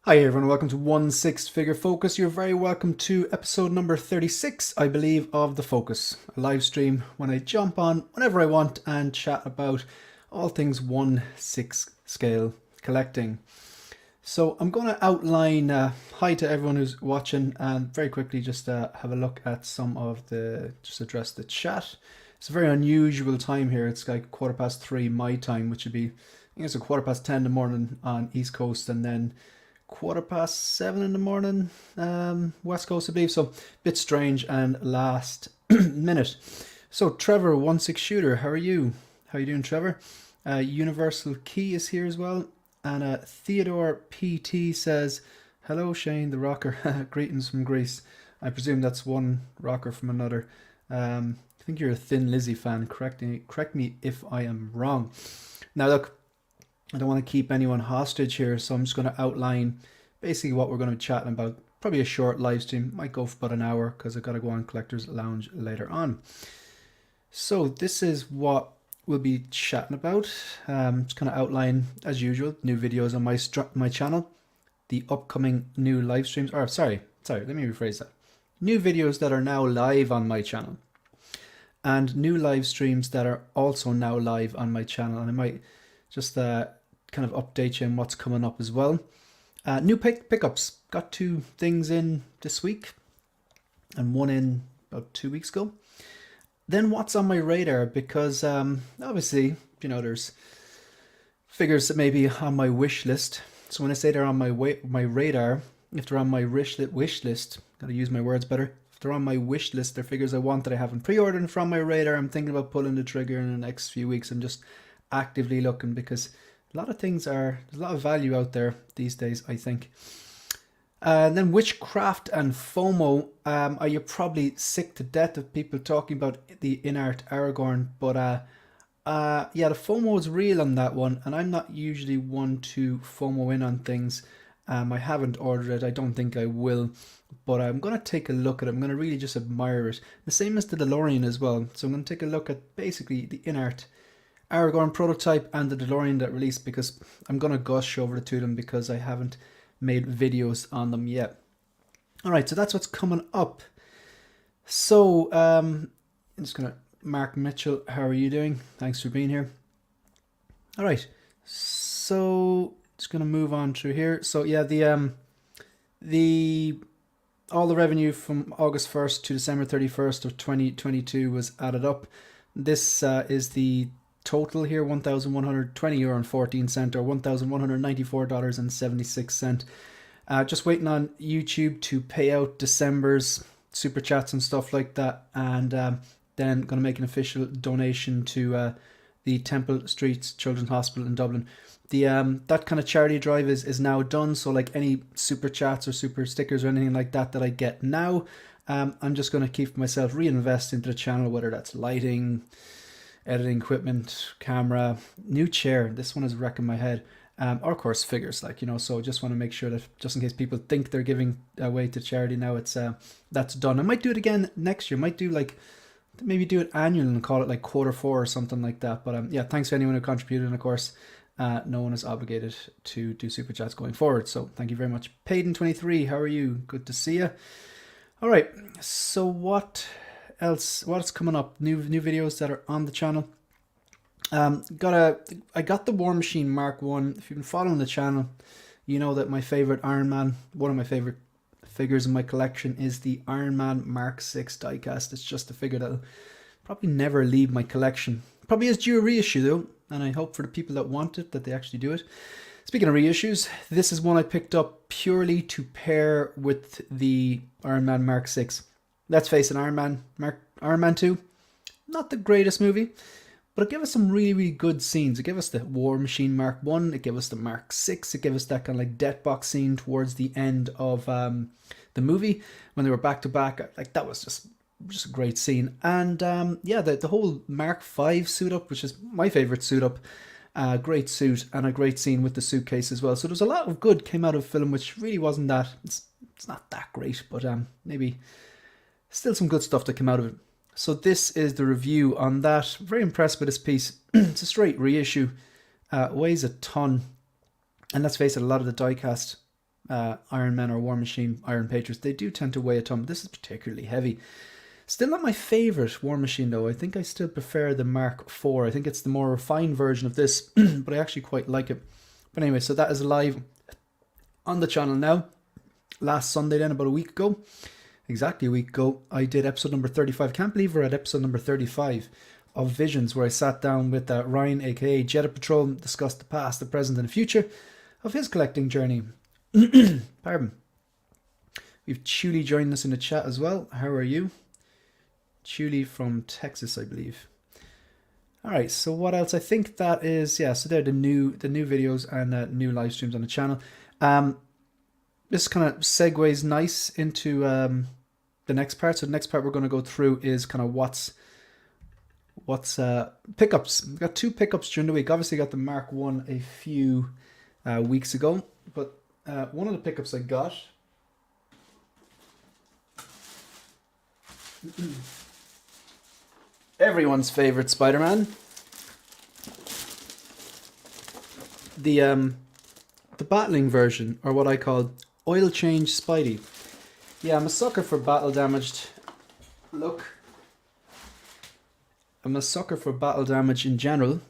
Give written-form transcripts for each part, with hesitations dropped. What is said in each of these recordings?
Hi everyone, welcome to 1/6 Figure Focus. You're very welcome to episode number 36, I believe, of The Focus, a live stream when I jump on whenever I want and chat about all things 1/6 scale collecting. So I'm going to outline, hi to everyone who's watching, and very quickly just have a look at some of just address the chat. It's a very unusual time here. It's like 3:15 my time, which would be, I think it's a 10:15 in the morning on East Coast, and then 7:15 in the morning, West Coast, I believe. So a bit strange and last minute. So Trevor, 1/6 shooter, how are you? How are you doing, Trevor? Universal Key is here as well. And Theodore PT says, hello Shane the rocker, greetings from Greece. I presume that's one rocker from another. I think you're a Thin Lizzy fan, correct me if I am wrong. Now look, I don't want to keep anyone hostage here, so I'm just going to outline basically what we're going to be chatting about. Probably a short live stream, might go for about an hour because I've got to go on Collector's Lounge later on. So this is what we'll be chatting about. Just kind of outline, as usual, new videos on my channel, the upcoming new live streams, or sorry, let me rephrase that. New videos that are now live on my channel, and new live streams that are also now live on my channel, and I might just kind of update you on what's coming up as well. New pickups. Got 2 things in this week and 1 in about 2 weeks ago. Then what's on my radar, because obviously, you know, there's figures that may be on my wish list. So when I say they're on my radar, if they're on my wish list, gotta use my words better. If they're on my wish list, they're figures I want that I haven't pre-ordered from my radar. I'm thinking about pulling the trigger in the next few weeks. I'm just actively looking because a lot of there's a lot of value out there these days, I think. And then Witchcraft and Fomo. Are you probably sick to death of people talking about the INART Aragorn? But yeah, the FOMO is real on that one, and I'm not usually one to FOMO in on things. I haven't ordered it. I don't think I will, but I'm going to take a look at it. I'm going to really just admire it. The same as the DeLorean as well. So I'm going to take a look at basically the INART Aragorn prototype and the DeLorean that released, because I'm going to gush over the 2 of them because I haven't made videos on them yet. Alright, so that's what's coming up. So, I'm just going to, Mark Mitchell, how are you doing? Thanks for being here. Alright, so just going to move on through here. So yeah, all the revenue from August 1st to December 31st of 2022 was added up. This is the total here, €1,120.14 or $1,194.76. Just waiting on YouTube to pay out December's super chats and stuff like that, and then going to make an official donation to the Temple Street Children's Hospital in Dublin. The that kind of charity drive is now done, so like any super chats or super stickers or anything like that I get now, I'm just going to keep myself reinvest into the channel, whether that's lighting, editing equipment, camera, new chair. This one is wrecking my head. Or of course figures, like, you know, so just want to make sure that just in case people think they're giving away to charity now, it's that's done. I might do it again next year. Might do maybe do it annual and call it like Q4 or something like that. But yeah, thanks to anyone who contributed, and of course no one is obligated to do super chats going forward, so thank you very much. Payden23, how are you? Good to see you. All right, so what else? What's coming up? New videos that are on the channel. I got the War Machine Mark 1. If you've been following the channel, you know that my favorite Iron Man, one of my favorite figures in my collection, is the Iron Man Mark 6 diecast. It's just a figure that'll probably never leave my collection. Probably is due a reissue though, and I hope for the people that want it that they actually do it. Speaking of reissues, this is one I picked up purely to pair with the Iron Man Mark 6. Let's face it, Iron Man 2, not the greatest movie, but it gave us some really, really good scenes. It gave us the War Machine Mark 1, it gave us the Mark 6, it gave us that kind of like death box scene towards the end of the movie when they were back to back. Like, that was just a great scene. And yeah, the whole Mark 5 suit up, which is my favorite suit up, great suit, and a great scene with the suitcase as well. So there's a lot of good came out of the film, which really wasn't that, it's not that great, but maybe still some good stuff that came out of it. So this is the review on that. Very impressed with this piece. It's a straight reissue. Weighs a ton. And let's face it, a lot of the diecast Iron Man or War Machine Iron Patriots, they do tend to weigh a ton. This is particularly heavy. Still not my favorite War Machine though. I think I still prefer the Mark IV. I think it's the more refined version of this, but I actually quite like it. But anyway, so that is live on the channel now. Last Sunday then, about a week ago, exactly a week ago, I did episode number 35. Can't believe we're at episode number 35 of Visions, where I sat down with Ryan, aka Jetta Patrol, discussed the past, the present, and the future of his collecting journey. Pardon. We've Chuli joined us in the chat as well. How are you? Chuli from Texas, I believe. All right, so what else? I think that is, yeah, so they're the new videos and new live streams on the channel. This kind of segues nice into the next part. So the next part we're going to go through is kind of what's pickups. We've got 2 pickups during the week. Obviously got the Mark 1 a few weeks ago, but one of the pickups I got everyone's favorite Spider-Man, the battling version, or what I call oil change Spidey. Yeah, I'm a sucker for battle damaged. Look, I'm a sucker for battle damage in general.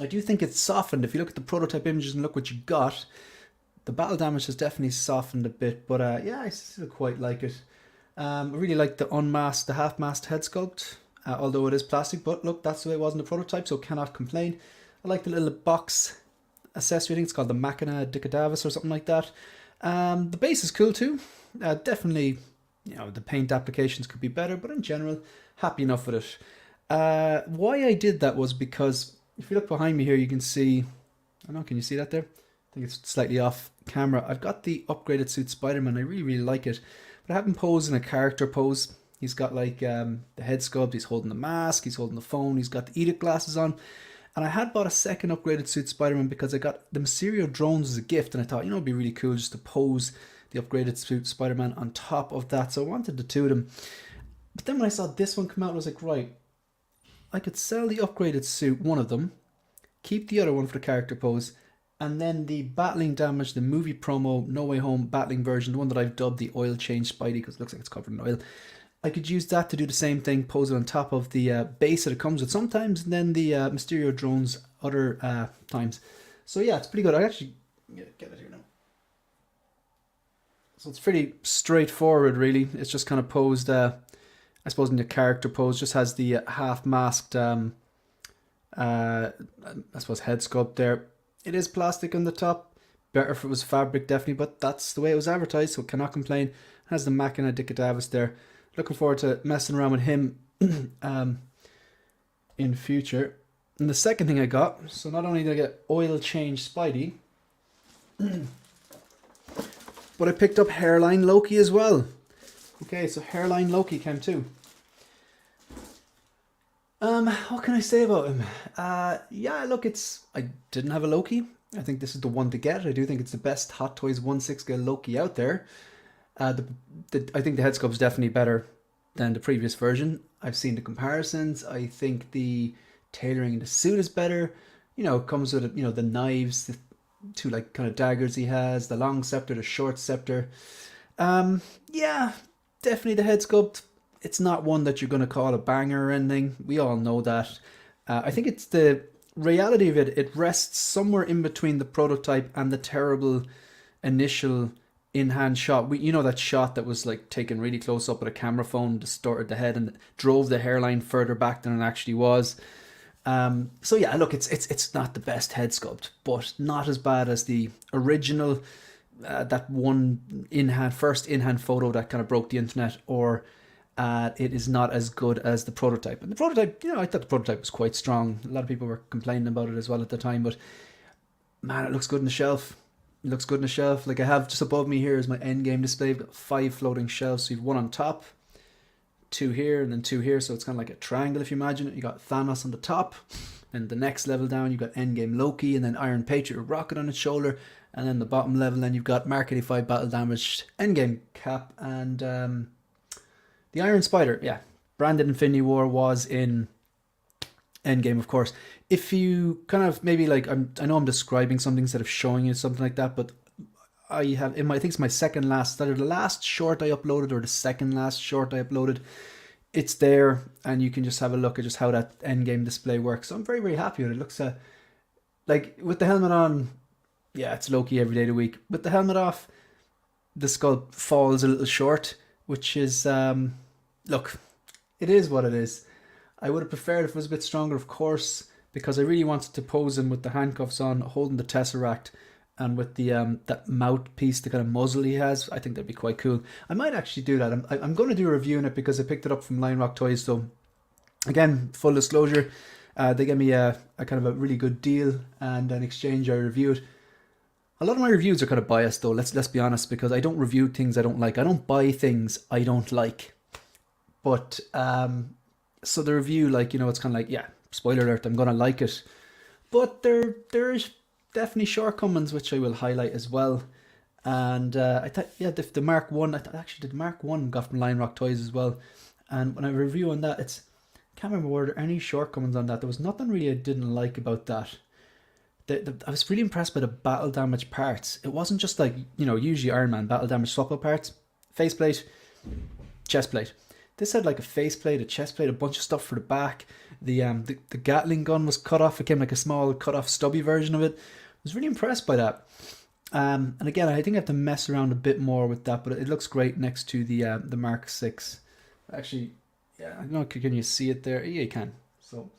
I do think it's softened. If you look at the prototype images and look what you got, the battle damage has definitely softened a bit. But yeah, I still quite like it. I really like the unmasked, the half-masked head sculpt, although it is plastic. But look, that's the way it was in the prototype, so cannot complain. I like the little box accessory. I think it's called the Machina Dicadavis or something like that. The base is cool too. Definitely, you know, the paint applications could be better, but in general, happy enough with it. Why I did that was because if you look behind me here, you can see, I don't know, can you see that there? I think it's slightly off camera. I've got the upgraded suit Spider-Man. I really, really like it. But I have him posed in a character pose. He's got like the head sculpt, he's holding the mask, he's holding the phone, he's got the Edict glasses on. And I had bought a second upgraded suit Spider-Man because I got the Mysterio drones as a gift, and I thought, you know, it'd be really cool just to pose the upgraded suit Spider-Man on top of that. So I wanted the 2 of them. But then when I saw this one come out, I was like, right, I could sell the upgraded suit, one of them, keep the other one for the character pose, and then the battling damage, the movie promo, No Way Home battling version, the one that I've dubbed the oil change Spidey because it looks like it's covered in oil. I could use that to do the same thing, pose it on top of the base that it comes with sometimes, and then the Mysterio drones other times. So yeah, it's pretty good. I actually get it here now. So it's pretty straightforward, really. It's just kind of posed, I suppose, in the character pose. Just has the half-masked, I suppose, head sculpt there. It is plastic on the top. Better if it was fabric, definitely, but that's the way it was advertised, so cannot complain. It has the Machina Dicadavis there. Looking forward to messing around with him in future. And the second thing I got, so not only did I get oil change Spidey, but I picked up Hairline Loki as well. Okay, so Hairline Loki came too. What can I say about him? Yeah, look, I didn't have a Loki. I think this is the one to get. I do think it's the best Hot Toys 1/6 Loki out there. I think the head sculpt is definitely better than the previous version. I've seen the comparisons. I think the tailoring in the suit is better. You know, it comes with, you know, the knives, the 2 like kind of daggers he has, the long scepter, the short scepter. Yeah, definitely the head sculpt. It's not one that you're going to call a banger or anything. We all know that. I think it's the reality of it. It rests somewhere in between the prototype and the terrible initial in-hand shot. You know, that shot that was like taken really close up with a camera phone, distorted the head and drove the hairline further back than it actually was. So yeah, look, it's not the best head sculpt, but not as bad as the original, that one first in-hand photo that kind of broke the internet, or it is not as good as the prototype. And the prototype, you know, I thought the prototype was quite strong. A lot of people were complaining about it as well at the time, but man, it looks good on the shelf. It looks good on the shelf. Like I have just above me here is my endgame display. I've got 5 floating shelves. So you've 1 on top, 2 here, and then 2 here. So it's kind of like a triangle if you imagine it. You got Thanos on the top, and the next level down you've got Endgame Loki, and then Iron Patriot with rocket on its shoulder, and then the bottom level then you've got Mark 85 battle damaged Endgame Cap, and the Iron Spider. Yeah, branded Infinity War was in Endgame, of course. If you kind of maybe like, I know I'm describing something instead of showing you something like that, but I have in my, I think it's my second last, either the last short I uploaded or the second last short I uploaded. It's there, and you can just have a look at just how that end game display works. So I'm very, very happy with it. It looks like with the helmet on, yeah, it's low-key every day of the week. With the helmet off, the sculpt falls a little short, which is, look, it is what it is. I would have preferred if it was a bit stronger, of course, because I really wanted to pose him with the handcuffs on, holding the Tesseract, and with the that mouthpiece, the kind of muzzle he has. I think that'd be quite cool. I might actually do that. I'm going to do a review on it because I picked it up from Lion Rock Toys. So again, full disclosure, they gave me a kind of a really good deal, and in exchange I reviewed. A lot of my reviews are kind of biased though, let's be honest, because I don't review things I don't like. I don't buy things I don't like. But so the review, like, you know, it's kind of like, yeah, spoiler alert, I'm gonna like it. But there's definitely shortcomings which I will highlight as well. And I thought, yeah, the Mark 1, actually the Mark 1 got from Lion Rock Toys as well. And when I review on that, I can't remember were there any shortcomings on that. There was nothing really I didn't like about that. I was really impressed by the battle damage parts. It wasn't just like, you know, usually Iron Man battle damage swap out parts. Faceplate, chestplate. This had like a faceplate, a chestplate, a bunch of stuff for the back. The Gatling gun was cut off. It came like a small cut off stubby version of it. I was really impressed by that. And again, I think I have to mess around a bit more with that, but it looks great next to the Mark 6. Actually, yeah, I don't know, can you see it there? Yeah, you can. So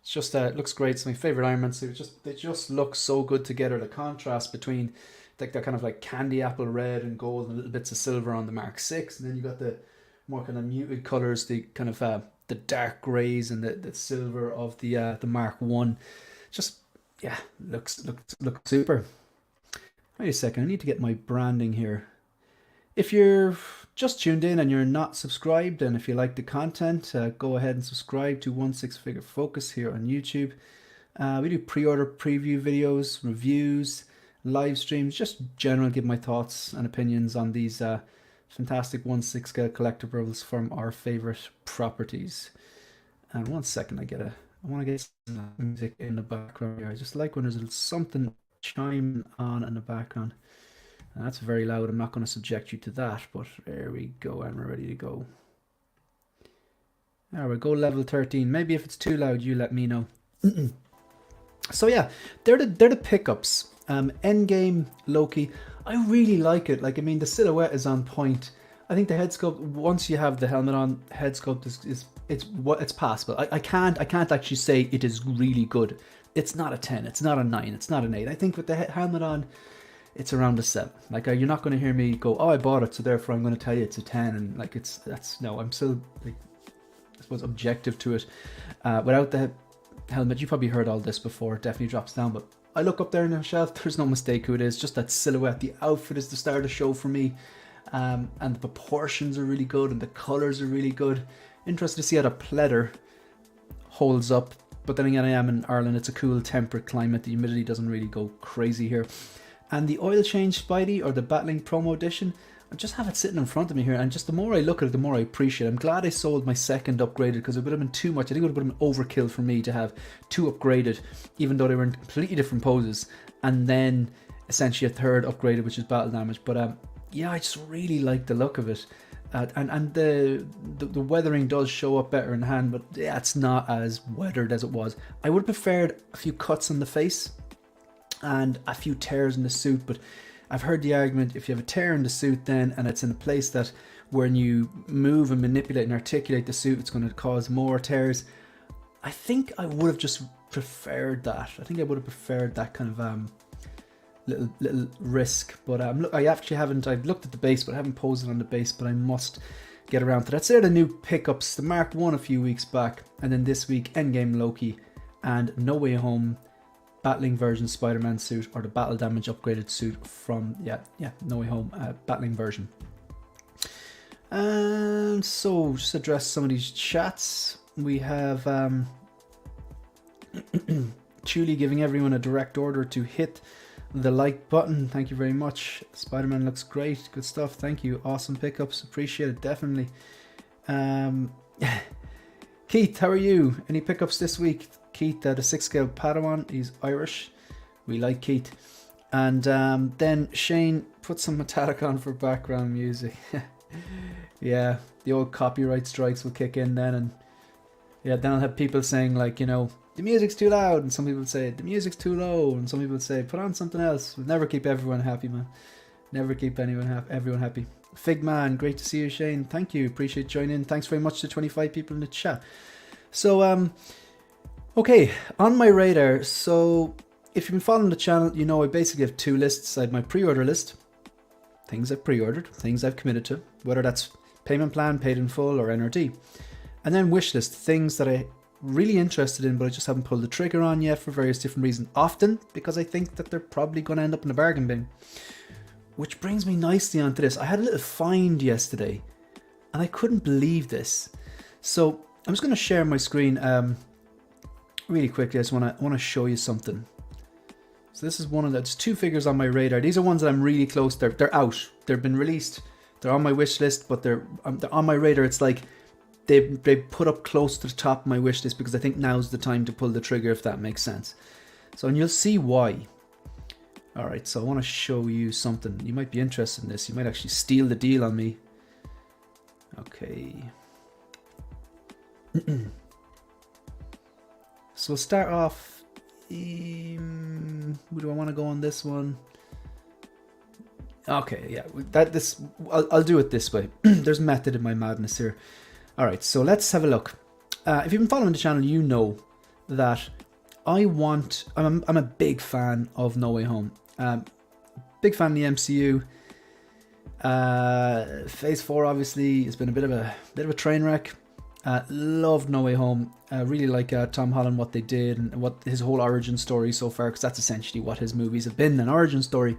it's just it looks great. It's my favorite Iron Man suit. They just look so good together. The contrast between like that kind of like candy apple red and gold and little bits of silver on the Mark 6, and then you got the more kind of muted colors, the kind of the dark grays and the silver of the Mark 1. Just, yeah, looks super. Wait a second, I need to get my branding here. If you're just tuned in and you're not subscribed, and if you like the content, go ahead and subscribe to 16 Focus here on YouTube. We do pre-order preview videos, reviews, live streams, just general give my thoughts and opinions on these fantastic 1/6 scale collectibles from our favorite properties. And 1 second, I want to get some music in the background here. I just like when there's something chiming on in the background. And that's very loud. I'm not going to subject you to that, but there we go, and we're ready to go. There we go, level 13. Maybe if it's too loud, you let me know. So yeah, they're the pickups. Endgame Loki. I really like it. Like, I mean, the silhouette is on point. I think the head sculpt, once you have the helmet on, head sculpt it's passable. I can't actually say it is really good. It's not a 10, it's not a 9, it's not an 8. I think with the helmet on, it's around a 7. Like, you're not going to hear me go, oh, I bought it, so therefore I'm going to tell you it's a 10. And like, no, I'm still, like, I suppose, objective to it. Without the helmet, you probably heard all this before, it definitely drops down, but I look up there on the shelf, there's no mistake who it is, just that silhouette. The outfit is the star of the show for me, and the proportions are really good, and the colours are really good. Interested to see how the pleather holds up, but then again, I am in Ireland, it's a cool temperate climate, the humidity doesn't really go crazy here. And the oil change Spidey, or the Battling Promo Edition, I just have it sitting in front of me here, and just the more I look at it, the more I appreciate it. I'm glad I sold my second upgraded, because it would have been too much. I think it would have been overkill for me to have 2 upgraded, even though they were in completely different poses, and then essentially a 3rd upgraded, which is battle damage. But yeah, I just really like the look of it. And the weathering does show up better in hand, but yeah, it's not as weathered as it was. I would have preferred a few cuts on the face and a few tears in the suit, but I've heard the argument, if you have a tear in the suit then, and it's in a place that when you move and manipulate and articulate the suit, it's going to cause more tears. I think I would have just preferred that. I think I would have preferred that kind of little risk. But I actually haven't, I've looked at the base, but I haven't posed it on the base, but I must get around to that. So they're the new pickups, the Mark 1 a few weeks back, and then this week, Endgame Loki and No Way Home Battling version Spider-Man suit, or the battle damage upgraded suit from No Way Home battling version. And so just address some of these chats. We have Chuli giving everyone a direct order to hit the like button. Thank you very much. Spider-Man looks great, good stuff, thank you. Awesome pickups, appreciate it, definitely. Keith, how are you? Any pickups this week? Keith, the 6 scale Padawan, he's Irish. We like Keith. And then Shane put some Metallica on for background music. Yeah, the old copyright strikes will kick in then, and yeah, then I'll have people saying like, you know, the music's too loud, and some people say the music's too low, and some people say put on something else. We'll never keep everyone happy, man. Never keep everyone happy. Figman, great to see you, Shane. Thank you, appreciate joining in. Thanks very much to 25 people in the chat. So okay, on my radar. So if you've been following the channel, you know I basically have two lists. I have my pre-order list, things I've pre-ordered, things I've committed to, whether that's payment plan, paid in full, or NRD. And then wish list, things that I'm really interested in, but I just haven't pulled the trigger on yet for various different reasons. Often because I think that they're probably going to end up in the bargain bin. Which brings me nicely onto this. I had a little find yesterday, and I couldn't believe this. So I'm just going to share my screen really quickly. I just want to show you something. So this is one of the, there's two figures on my radar. These are ones that I'm really close. They're out. They've been released. They're on my wish list, but they're on my radar. It's like they put up close to the top of my wish list because I think now's the time to pull the trigger, if that makes sense. So, and you'll see why. All right, so I want to show you something. You might be interested in this. You might actually steal the deal on me. Okay. So we'll start off. Who do I want to go on this one? Okay, yeah, I'll do it this way. There's method in my madness here. All right, so let's have a look. If you've been following the channel, you know that I'm a big fan of No Way Home. Big fan of the MCU. Phase 4 obviously has been a bit of a train wreck. Loved No Way Home. Really like Tom Holland, what they did, and what his whole origin story so far, because that's essentially what his movies have been, an origin story.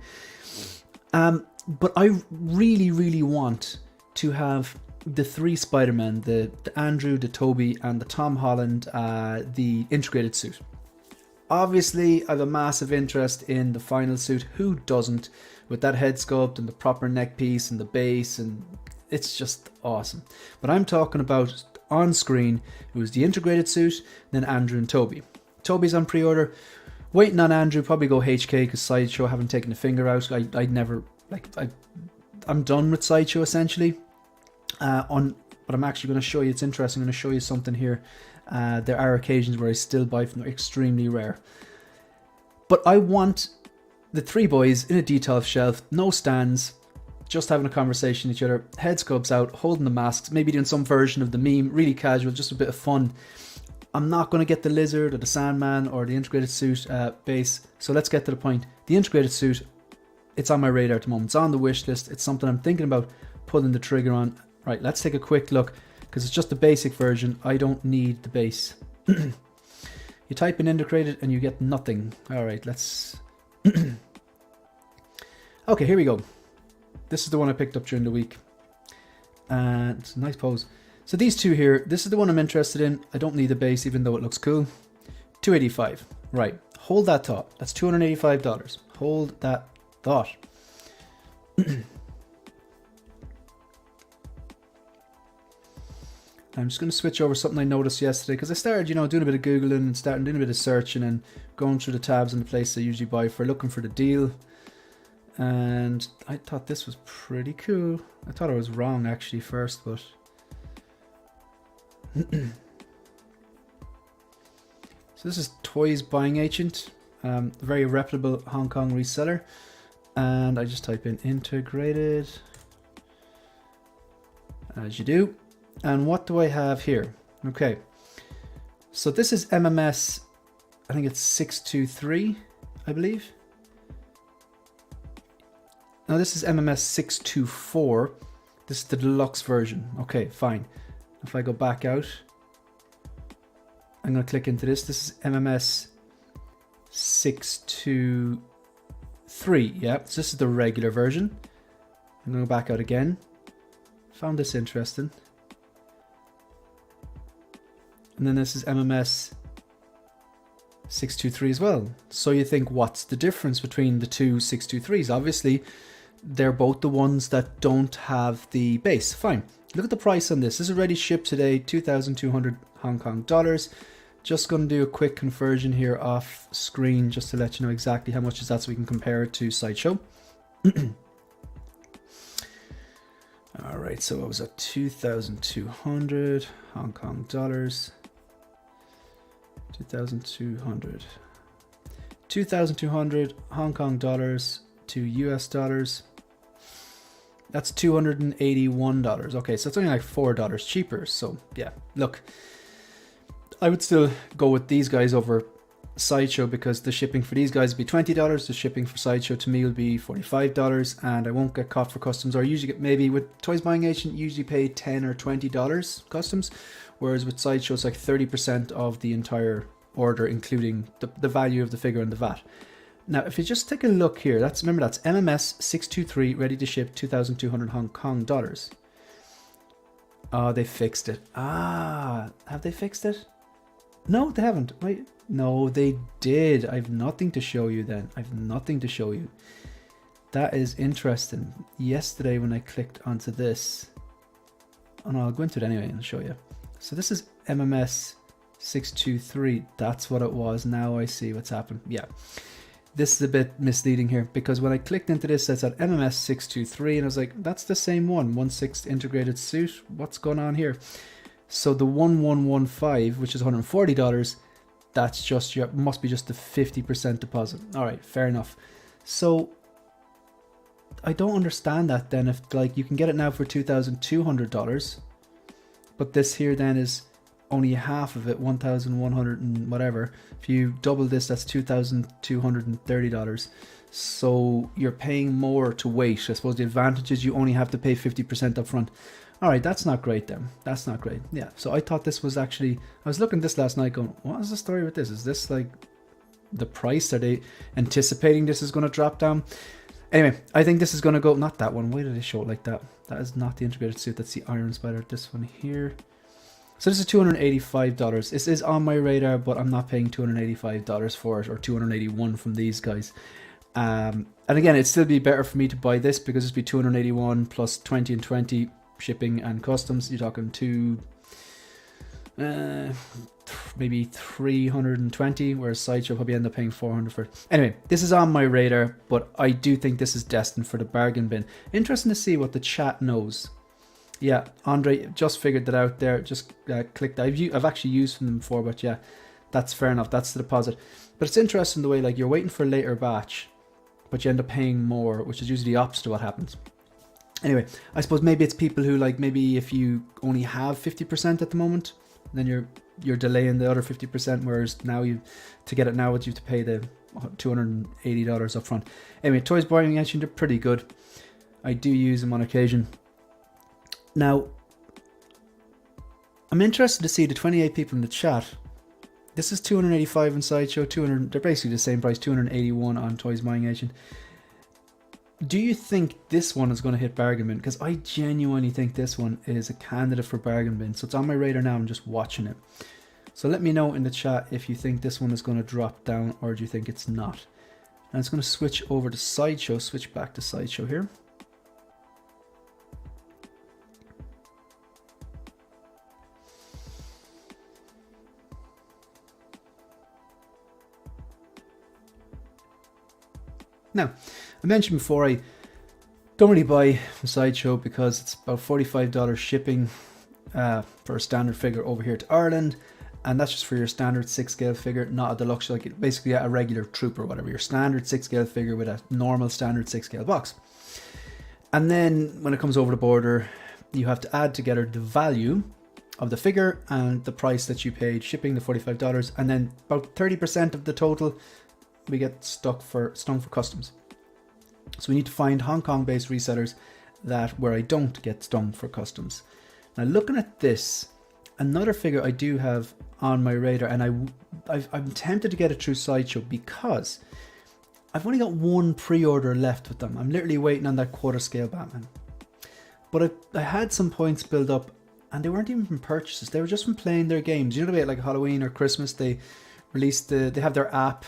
But I really want to have the three Spider-Men, the Andrew, the Tobey, and the Tom Holland, the integrated suit. Obviously, I have a massive interest in the final suit. Who doesn't? With that head sculpt and the proper neck piece and the base, and it's just awesome. But I'm talking about on screen, it was the integrated suit, then Andrew and Tobey. Tobey's on pre-order. Waiting on Andrew, probably go HK because Sideshow haven't taken the finger out. I'm done with Sideshow essentially. But I'm actually going to show you, it's interesting, I'm going to show you something here. There are occasions where I still buy from them, extremely rare. But I want the three boys in a detailed shelf, no stands, just having a conversation with each other, head sculpts out, holding the masks, maybe doing some version of the meme, really casual, just a bit of fun. I'm not going to get the Lizard or the Sandman or the integrated suit base, so let's get to the point. The integrated suit, it's on my radar at the moment. It's on the wish list. It's something I'm thinking about pulling the trigger on. Right, let's take a quick look, because it's just the basic version. I don't need the base. You type in integrated and you get nothing. All right, let's... Okay, here we go. This is the one I picked up during the week. And it's a nice pose. So these two here, this is the one I'm interested in. I don't need the base, even though it looks cool. $285. Right, hold that thought. That's $285. Hold that thought. I'm just going to switch over something I noticed yesterday, because I started, doing a bit of Googling and starting doing a bit of searching and going through the tabs in the place I usually buy for, looking for the deal. And I thought this was pretty cool. I thought I was wrong actually first, but... So this is Toys Buying Agent, very reputable Hong Kong reseller. And I just type in integrated, as you do. And what do I have here? Okay, so this is MMS, I think it's 623, I believe. Now this is MMS 624. This is the deluxe version. Okay, fine. If I go back out, I'm going to click into this. This is MMS 623. Yeah, so this is the regular version. I'm going to go back out again. Found this interesting. And then this is MMS 623 as well. So you think, what's the difference between the two 623s? Obviously, they're both the ones that don't have the base. Fine. Look at the price on this. This is already shipped today, 2,200 Hong Kong dollars. Just going to do a quick conversion here off screen just to let you know exactly how much is that so we can compare it to Sideshow. right, so it was at 2,200 Hong Kong dollars. 2,200 Hong Kong dollars to US dollars. That's $281. Okay, so it's only like $4 cheaper. So yeah, look, I would still go with these guys over Sideshow because the shipping for these guys would be $20. The shipping for Sideshow to me will be $45, and I won't get caught for customs. Or I usually get, maybe with Toys Buying Agent, you usually pay $10 or $20 customs, whereas with Sideshow it's like 30% of the entire order, including the value of the figure and the VAT. Now, if you just take a look here, remember that's MMS 623 ready to ship 2,200 Hong Kong dollars. Oh, they fixed it. Ah, have they fixed it? No, they haven't. Wait, no, they did. I've nothing to show you then. I've nothing to show you. That is interesting. Yesterday when I clicked onto this, oh no, I'll go into it anyway and show you. So this is MMS 623. That's what it was. Now I see what's happened. Yeah. This is a bit misleading here because when I clicked into this, it said MMS 623 and I was like, that's the same one, 1/6 integrated suit. What's going on here? So the 1115, which is $140, that's just your, must be just the 50% deposit. All right, fair enough. So I don't understand that then, if like you can get it now for $2,200, but this here then is only half of it, 1,100 and whatever. If you double this, that's $2,230. So you're paying more to wait. I suppose the advantage is you only have to pay 50% up front. All right, that's not great then. That's not great. Yeah, so I thought this was actually, I was looking at this last night going, what is the story with this? Is this like the price? Are they anticipating this is going to drop down? Anyway, I think this is going to go, not that one. Why did they show it like that? That is not the integrated suit. That's the Iron Spider. This one here. So this is $285. This is on my radar, but I'm not paying $285 for it, or $281 from these guys. And again, it'd still be better for me to buy this because it'd be $281 plus 20 and 20 shipping and customs. You're talking maybe 320, whereas Sideshow probably end up paying 400 for it. Anyway, this is on my radar, but I do think this is destined for the bargain bin. Interesting to see what the chat knows. Yeah, Andre just figured that out there. Just clicked. I've actually used them before, but yeah, that's fair enough. That's the deposit. But it's interesting the way like you're waiting for a later batch, but you end up paying more, which is usually the opposite of what happens. Anyway, I suppose maybe it's people who like, maybe if you only have 50% at the moment, then you're delaying the other 50%, whereas now to get it now, you have to pay the $280 up front. Anyway, Toys Buying Agent, they're pretty good. I do use them on occasion. Now, I'm interested to see the 28 people in the chat. This is $285 in Sideshow, 200. They're basically the same price, $281 on Toys Buying Agent. Do you think this one is going to hit bargain bin? Because I genuinely think this one is a candidate for bargain bin. So it's on my radar now. I'm just watching it. So let me know in the chat if you think this one is going to drop down or do you think it's not. And it's going to switch over to Sideshow. Switch back to Sideshow here. Now, I mentioned before I don't really buy from Sideshow because it's about $45 shipping for a standard figure over here to Ireland, and that's just for your standard 6-scale figure, not a deluxe, like basically a regular troop or whatever, your standard 6-scale figure with a normal standard 6-scale box. And then when it comes over the border, you have to add together the value of the figure and the price that you paid shipping, the $45, and then about 30% of the total we get stung for customs. So we need to find Hong Kong based resellers where I don't get stung for customs. Now looking at this, another figure I do have on my radar, and I'm tempted to get it through Sideshow because I've only got one pre-order left with them. I'm literally waiting on that quarter scale Batman. But I had some points build up and they weren't even from purchases. They were just from playing their games. You know the way like Halloween or Christmas, they release they have their app,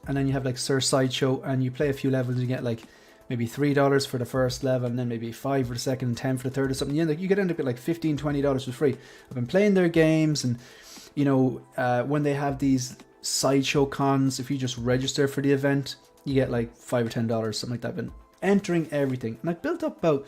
and then you have like Sir Sideshow, and you play a few levels and you get like maybe $3 for the first level, and then maybe $5 for the second and $10 for the third or something. You could end up at like $15, $20 for free. I've been playing their games, and you know, when they have these Sideshow cons, if you just register for the event, you get like $5 or $10, something like that. I've been entering everything, and I built up about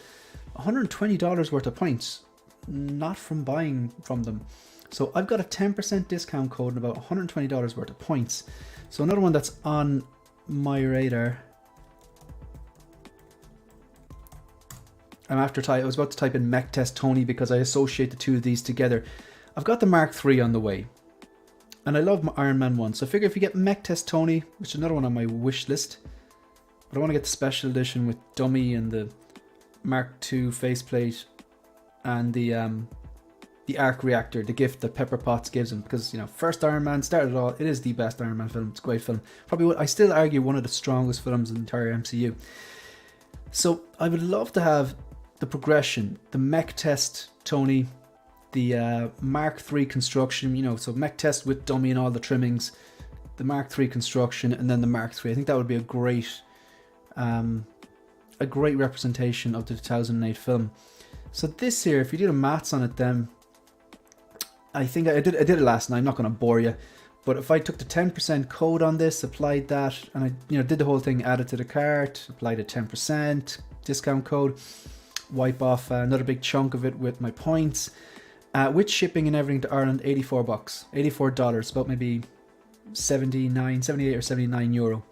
$120 worth of points, not from buying from them. So I've got a 10% discount code and about $120 worth of points. So another one that's on my radar. I was about to type in Mech Test Tony because I associate the two of these together. I've got the Mark III on the way. And I love my Iron Man 1. So I figure if you get Mech Test Tony, which is another one on my wish list. But I want to get the special edition with dummy and the Mark II faceplate and the arc reactor, the gift that Pepper Potts gives him, because, you know, first Iron Man started it all. It is the best Iron Man film. It's a great film. Probably, I still argue, one of the strongest films in the entire MCU. So I would love to have the progression, the Mech Test Tony, the Mark III construction, you know, so Mech Test with dummy and all the trimmings, the Mark III construction, and then the Mark III. I think that would be a great representation of the 2008 film. So this here, if you do the maths on it, then I think I did it last night. I'm not going to bore you, but if I took the 10% code on this, applied that, and I did the whole thing, added to the cart, applied a 10% discount code, wipe off another big chunk of it with my points, with shipping and everything to Ireland, $84, about maybe 78 or 79 euro.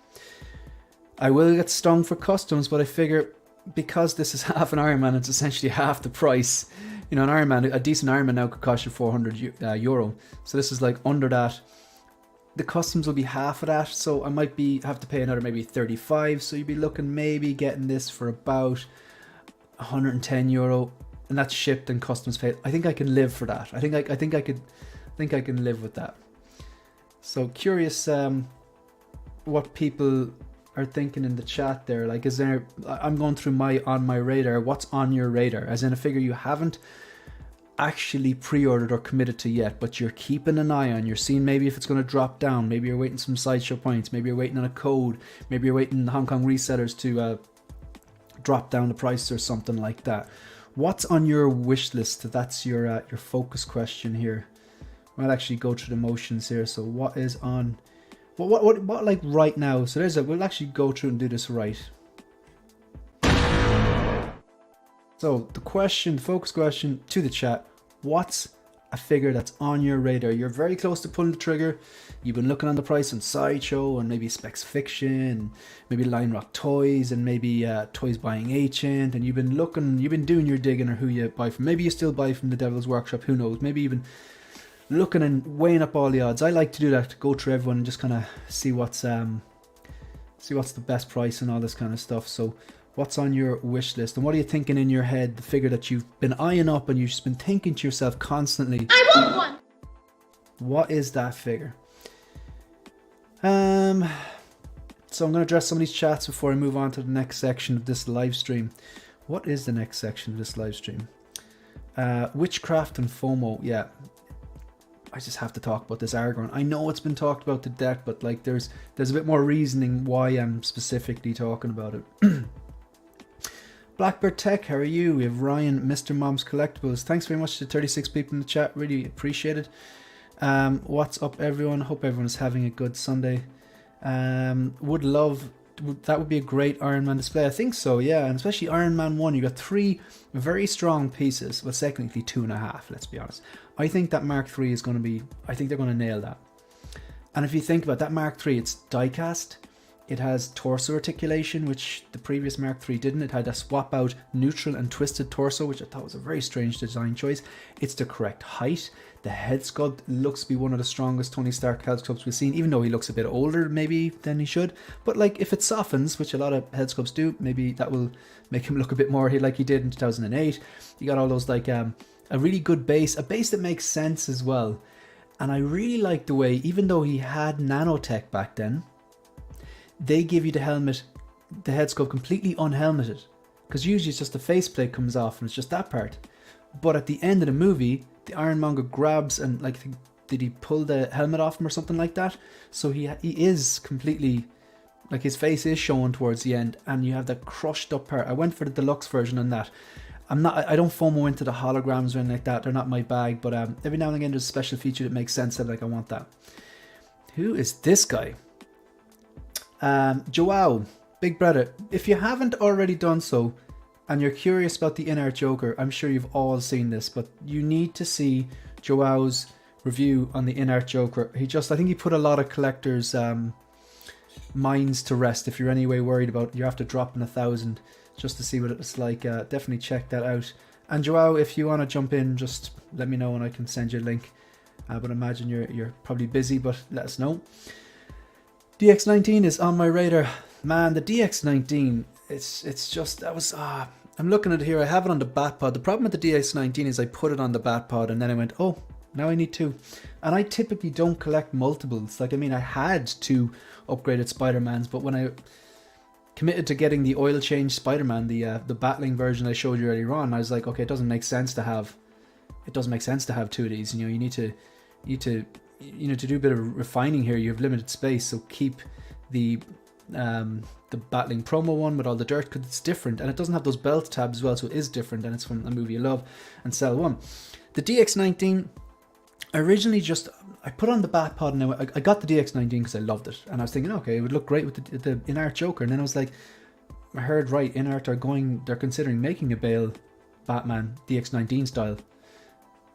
I will get stung for customs, but I figure because this is half an Iron Man, it's essentially half the price. You know, an Iron Man, a decent Iron Man now could cost you 400 euro. So this is like under that. The customs will be half of that, so I might have to pay another maybe 35. So you'd be looking maybe getting this for about 110 euro, and that's shipped and customs paid. I think I can live for that. I think I can live with that. So curious what people are thinking in the chat there. Like, is there, I'm going through on my radar, what's on your radar, as in a figure you haven't actually pre-ordered or committed to yet, but you're keeping an eye on, you're seeing maybe if it's going to drop down, maybe you're waiting some sideshow points, maybe you're waiting on a code, maybe you're waiting the Hong Kong resellers to drop down the price or something like that. What's on your wish list? That's your focus question here. I'll actually go through the motions here. So what is on, what like right now? So we'll actually go through and do this right. So the focus question to the chat, what's a figure that's on your radar? You're very close to pulling the trigger. You've been looking on the price on Sideshow and maybe Specs Fiction, maybe Line Rock Toys, and maybe Toys Buying Agent, and you've been doing your digging or who you buy from. Maybe you still buy from the Devil's Workshop, who knows? Maybe even looking and weighing up all the odds. I like to do that, to go through everyone and just kind of see what's the best price and all this kind of stuff. So what's on your wish list, and what are you thinking in your head, the figure that you've been eyeing up and you've just been thinking to yourself constantly, I want one? What is that figure? So I'm going to address some of these chats before I move on to the next section of this live stream. What is the next section of this live stream? Witchcraft and Fomo. Yeah, I just have to talk about this Aragorn. I know it's been talked about to death, but like there's a bit more reasoning why I'm specifically talking about it. Blackbird Tech, how are you? We have Ryan, Mr. Mom's Collectibles. Thanks very much to 36 people in the chat. Really appreciate it. What's up, everyone? Hope everyone is having a good Sunday. That would be a great Iron Man display. I think so, yeah. And especially Iron Man 1. You got 3 very strong pieces. Well, technically 2.5, let's be honest. I think that Mark III is going to be, I think they're going to nail that. And if you think about that Mark III, it's die-cast. It has torso articulation, which the previous Mark III didn't. It had a swap out neutral and twisted torso, which I thought was a very strange design choice. It's the correct height. The head sculpt looks to be one of the strongest Tony Stark head sculpts we've seen, even though he looks a bit older maybe than he should. But like if it softens, which a lot of head sculpts do, maybe that will make him look a bit more like he did in 2008. You got all those like a really good base, a base that makes sense as well. And I really like the way, even though he had nanotech back then, they give you the helmet, the head sculpt completely unhelmeted, because usually it's just the faceplate comes off and it's just that part. But at the end of the movie, the Ironmonger grabs and like, did he pull the helmet off him or something like that? So he is completely, like his face is showing towards the end, and you have that crushed up part. I went for the deluxe version on that. I don't FOMO into the holograms or anything like that. They're not my bag, but every now and again there's a special feature that makes sense. I'm like, I want that. Who is this guy? Joao, Big Brother, if you haven't already done so, and you're curious about the INART Joker, I'm sure you've all seen this, but you need to see Joao's review on the INART Joker. I think he put a lot of collectors' minds to rest. If you're anyway worried about you have to drop in 1,000 just to see what it's like, definitely check that out. And Joao, if you want to jump in, just let me know and I can send you a link. But imagine you're probably busy, but let us know. DX19 is on my radar. Man, the DX19, it's just, that was, I'm looking at it here, I have it on the Batpod. The problem with the DX19 is I put it on the Batpod and then I went, oh, now I need two. And I typically don't collect multiples. Like, I mean, I had two upgraded Spider-Mans, but when I committed to getting the oil change Spider-Man, the battling version I showed you earlier on, I was like, okay, it doesn't make sense to have two of these. You know, you need to do a bit of refining here. You have limited space, so keep the battling promo one with all the dirt, because it's different and it doesn't have those belt tabs as well, so it is different, and it's from a movie you love, and Cell 1. The DX19, originally I put on the Batpod and I got the DX19 because I loved it, and I was thinking, okay, it would look great with the INART Joker, and then I was like, I heard right, INART they're considering making a Bale Batman DX19 style,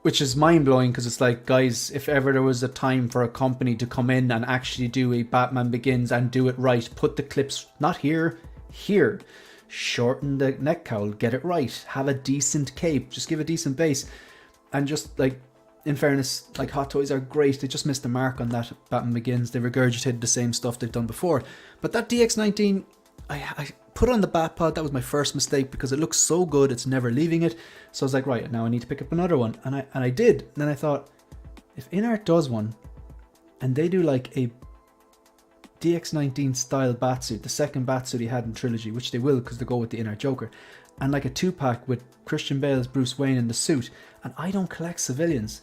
which is mind-blowing, because it's like, guys, if ever there was a time for a company to come in and actually do a Batman Begins and do it right, put the clips not here, shorten the neck cowl, get it right, have a decent cape, just give a decent base, and just, like, in fairness, like, Hot Toys are great, they just missed the mark on that Batman Begins. They regurgitated the same stuff they've done before. But that DX19, I put on the Batpod. That was my first mistake, because it looks so good, it's never leaving it. So I was like, right, now I need to pick up another one, and I did. And then I thought, if INART does one and they do like a DX19 style Batsuit, the second Batsuit he had in Trilogy, which they will because they go with the INART Joker, and like a 2-pack with Christian Bale's Bruce Wayne in the suit, and I don't collect civilians,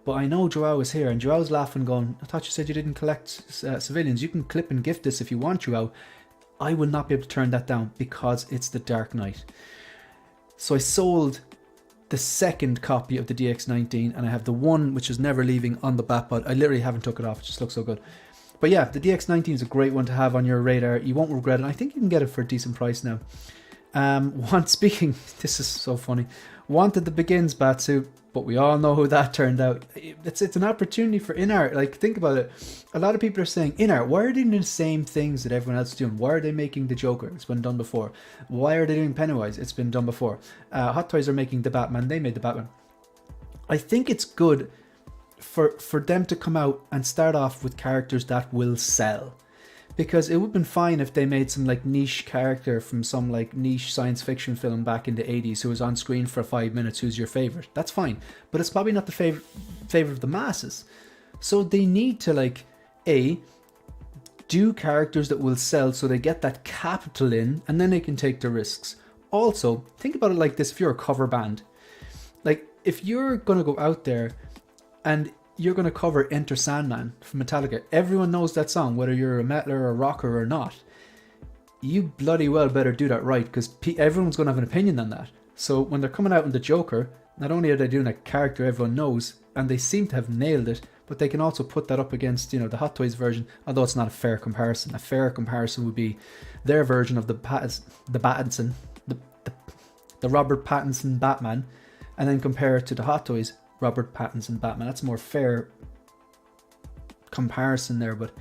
but I know Joao is here, and Joao's laughing going, I thought you said you didn't collect civilians. You can clip and gift this if you want, Joao. I will not be able to turn that down because it's the Dark Knight. So I sold the second copy of the DX19, and I have the one which is never leaving on the Batpod. I literally haven't took it off, it just looks so good. But yeah, the DX19 is a great one to have on your radar. You won't regret it. I think you can get it for a decent price now. Speaking, this is so funny, wanted the Begins Batsuit, but we all know who that turned out. It's an opportunity for INART. Like, think about it. A lot of people are saying, INART, why are they doing the same things that everyone else is doing? Why are they making the Joker? It's been done before. Why are they doing Pennywise? It's been done before. Hot Toys are making the Batman. They made the Batman. I think it's good for them to come out and start off with characters that will sell. Because it would have been fine if they made some like niche character from some like niche science fiction film back in the 80s who was on screen for 5 minutes, who's your favorite. That's fine. But it's probably not the favorite of the masses. So they need to, like, do characters that will sell so they get that capital in, and then they can take the risks. Also, think about it like this: if you're a cover band, like, if you're going to go out there and you're going to cover Enter Sandman from Metallica, everyone knows that song, whether you're a metaler or a rocker or not. You bloody well better do that right, because everyone's going to have an opinion on that. So when they're coming out in the Joker, not only are they doing a character everyone knows, and they seem to have nailed it, but they can also put that up against, you know, the Hot Toys version, although it's not a fair comparison. A fair comparison would be their version of the Robert Pattinson Batman, and then compare it to the Hot Toys Robert Pattinson Batman. That's a more fair comparison there, but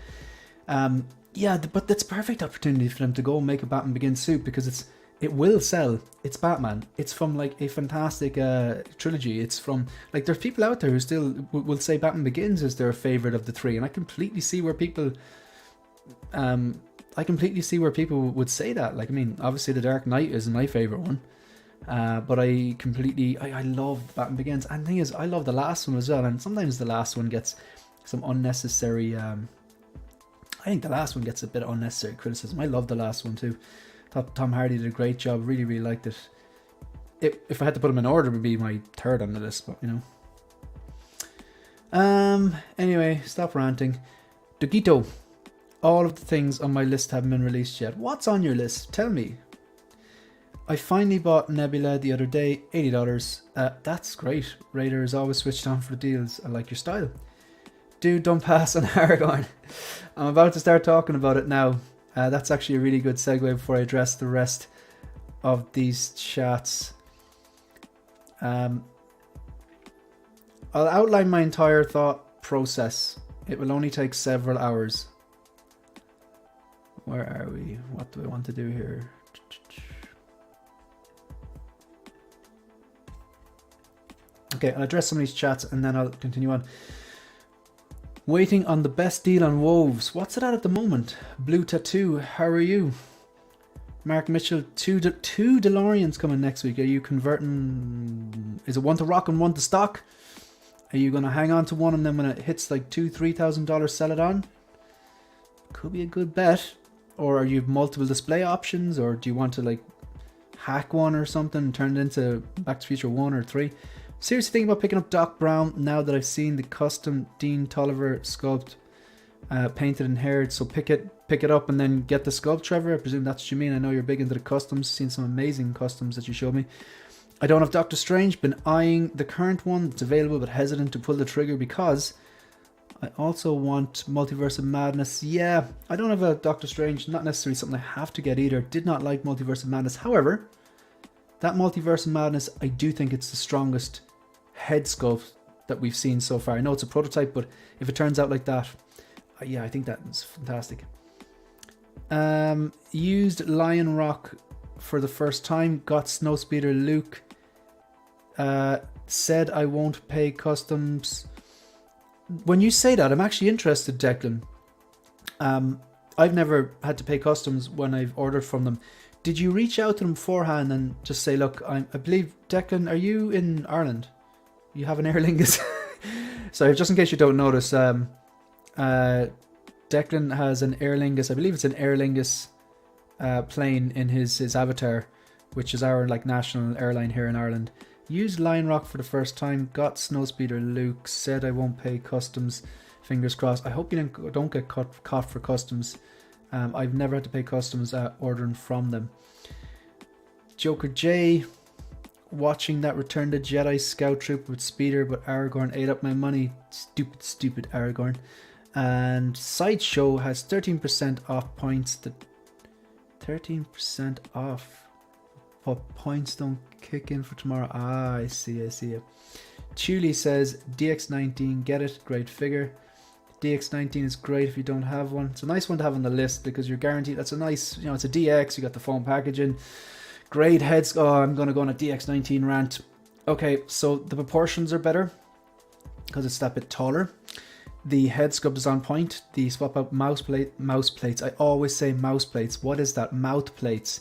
but that's perfect opportunity for them to go and make a Batman Begins suit, because it will sell. It's Batman. It's from like a fantastic trilogy. It's from, like, there's people out there who still will say Batman Begins is their favorite of the three, and I completely see where people would say that. Like, I mean, obviously the Dark Knight is my favorite one. But I love Batman Begins, and the thing is, I love the last one as well, and sometimes the last one gets some unnecessary, I think the last one gets a bit of unnecessary criticism. I love the last one too. Thought Tom Hardy did a great job, really, really liked it. If I had to put them in order, it would be my third on the list, but you know. Anyway, stop ranting. Dogito, all of the things on my list haven't been released yet. What's on your list? Tell me. I finally bought Nebula the other day, $80. That's great. Raider is always switched on for deals. I like your style. Dude, don't pass on Aragorn. I'm about to start talking about it now. That's actually a really good segue before I address the rest. of these chats. I'll outline my entire thought process. It will only take several hours. Where are we? What do I want to do here? Okay, I'll address some of these chats and then I'll continue on. Waiting on the best deal on Wolves. What's it at the moment? Blue Tattoo, how are you? Mark Mitchell, two DeLoreans coming next week. Are you converting? Is it one to rock and one to stock? Are you going to hang on to one and then when it hits like $2,000-$3,000 sell it on? Could be a good bet. Or are you multiple display options? Or do you want to like hack one or something and turn it into Back to the Future 1 or 3? Seriously thinking about picking up Doc Brown now that I've seen the custom Dean Tolliver sculpt painted and haired. So pick it up and then get the sculpt, Trevor. I presume that's what you mean. I know you're big into the customs. Seen some amazing customs that you showed me. I don't have Doctor Strange. Been eyeing the current one that's available but hesitant to pull the trigger because I also want Multiverse of Madness. Yeah, I don't have a Doctor Strange. Not necessarily something I have to get either. Did not like Multiverse of Madness. However, that Multiverse of Madness, I do think it's the strongest head sculpt that we've seen so far. I know it's a prototype, but if it turns out like that, yeah, I think that's fantastic. Used Lion Rock for the first time. Got Snowspeeder Luke. Said I won't pay customs. When you say that, I'm actually interested, Declan. I've never had to pay customs when I've ordered from them. Did you reach out to them beforehand and just say, look, I believe, Declan, are you in Ireland? You have an Aer Lingus. So just in case you don't notice, Declan has an Aer Lingus. I believe it's an Aer Lingus plane in his avatar, which is our like national airline here in Ireland. Used Lion Rock for the first time. Got Snowspeeder Luke. Said I won't pay customs. Fingers crossed. I hope you don't get caught for customs. I've never had to pay customs ordering from them. Joker J. Watching that Return the Jedi scout troop with speeder, but Aragorn ate up my money. Stupid Aragorn. And Sideshow has 13% off points. 13% off. But points don't kick in for tomorrow. Ah, I see it. Chuli says DX19, get it, great figure. DX19 is great if you don't have one. It's a nice one to have on the list because you're guaranteed. That's a nice, it's a DX. You got the foam packaging. Great heads. Oh, I'm going to go on a DX19 rant. Okay, so the proportions are better because it's that bit taller. The head sculpt is on point. The swap out mouse plates. I always say mouse plates. What is that? Mouth plates.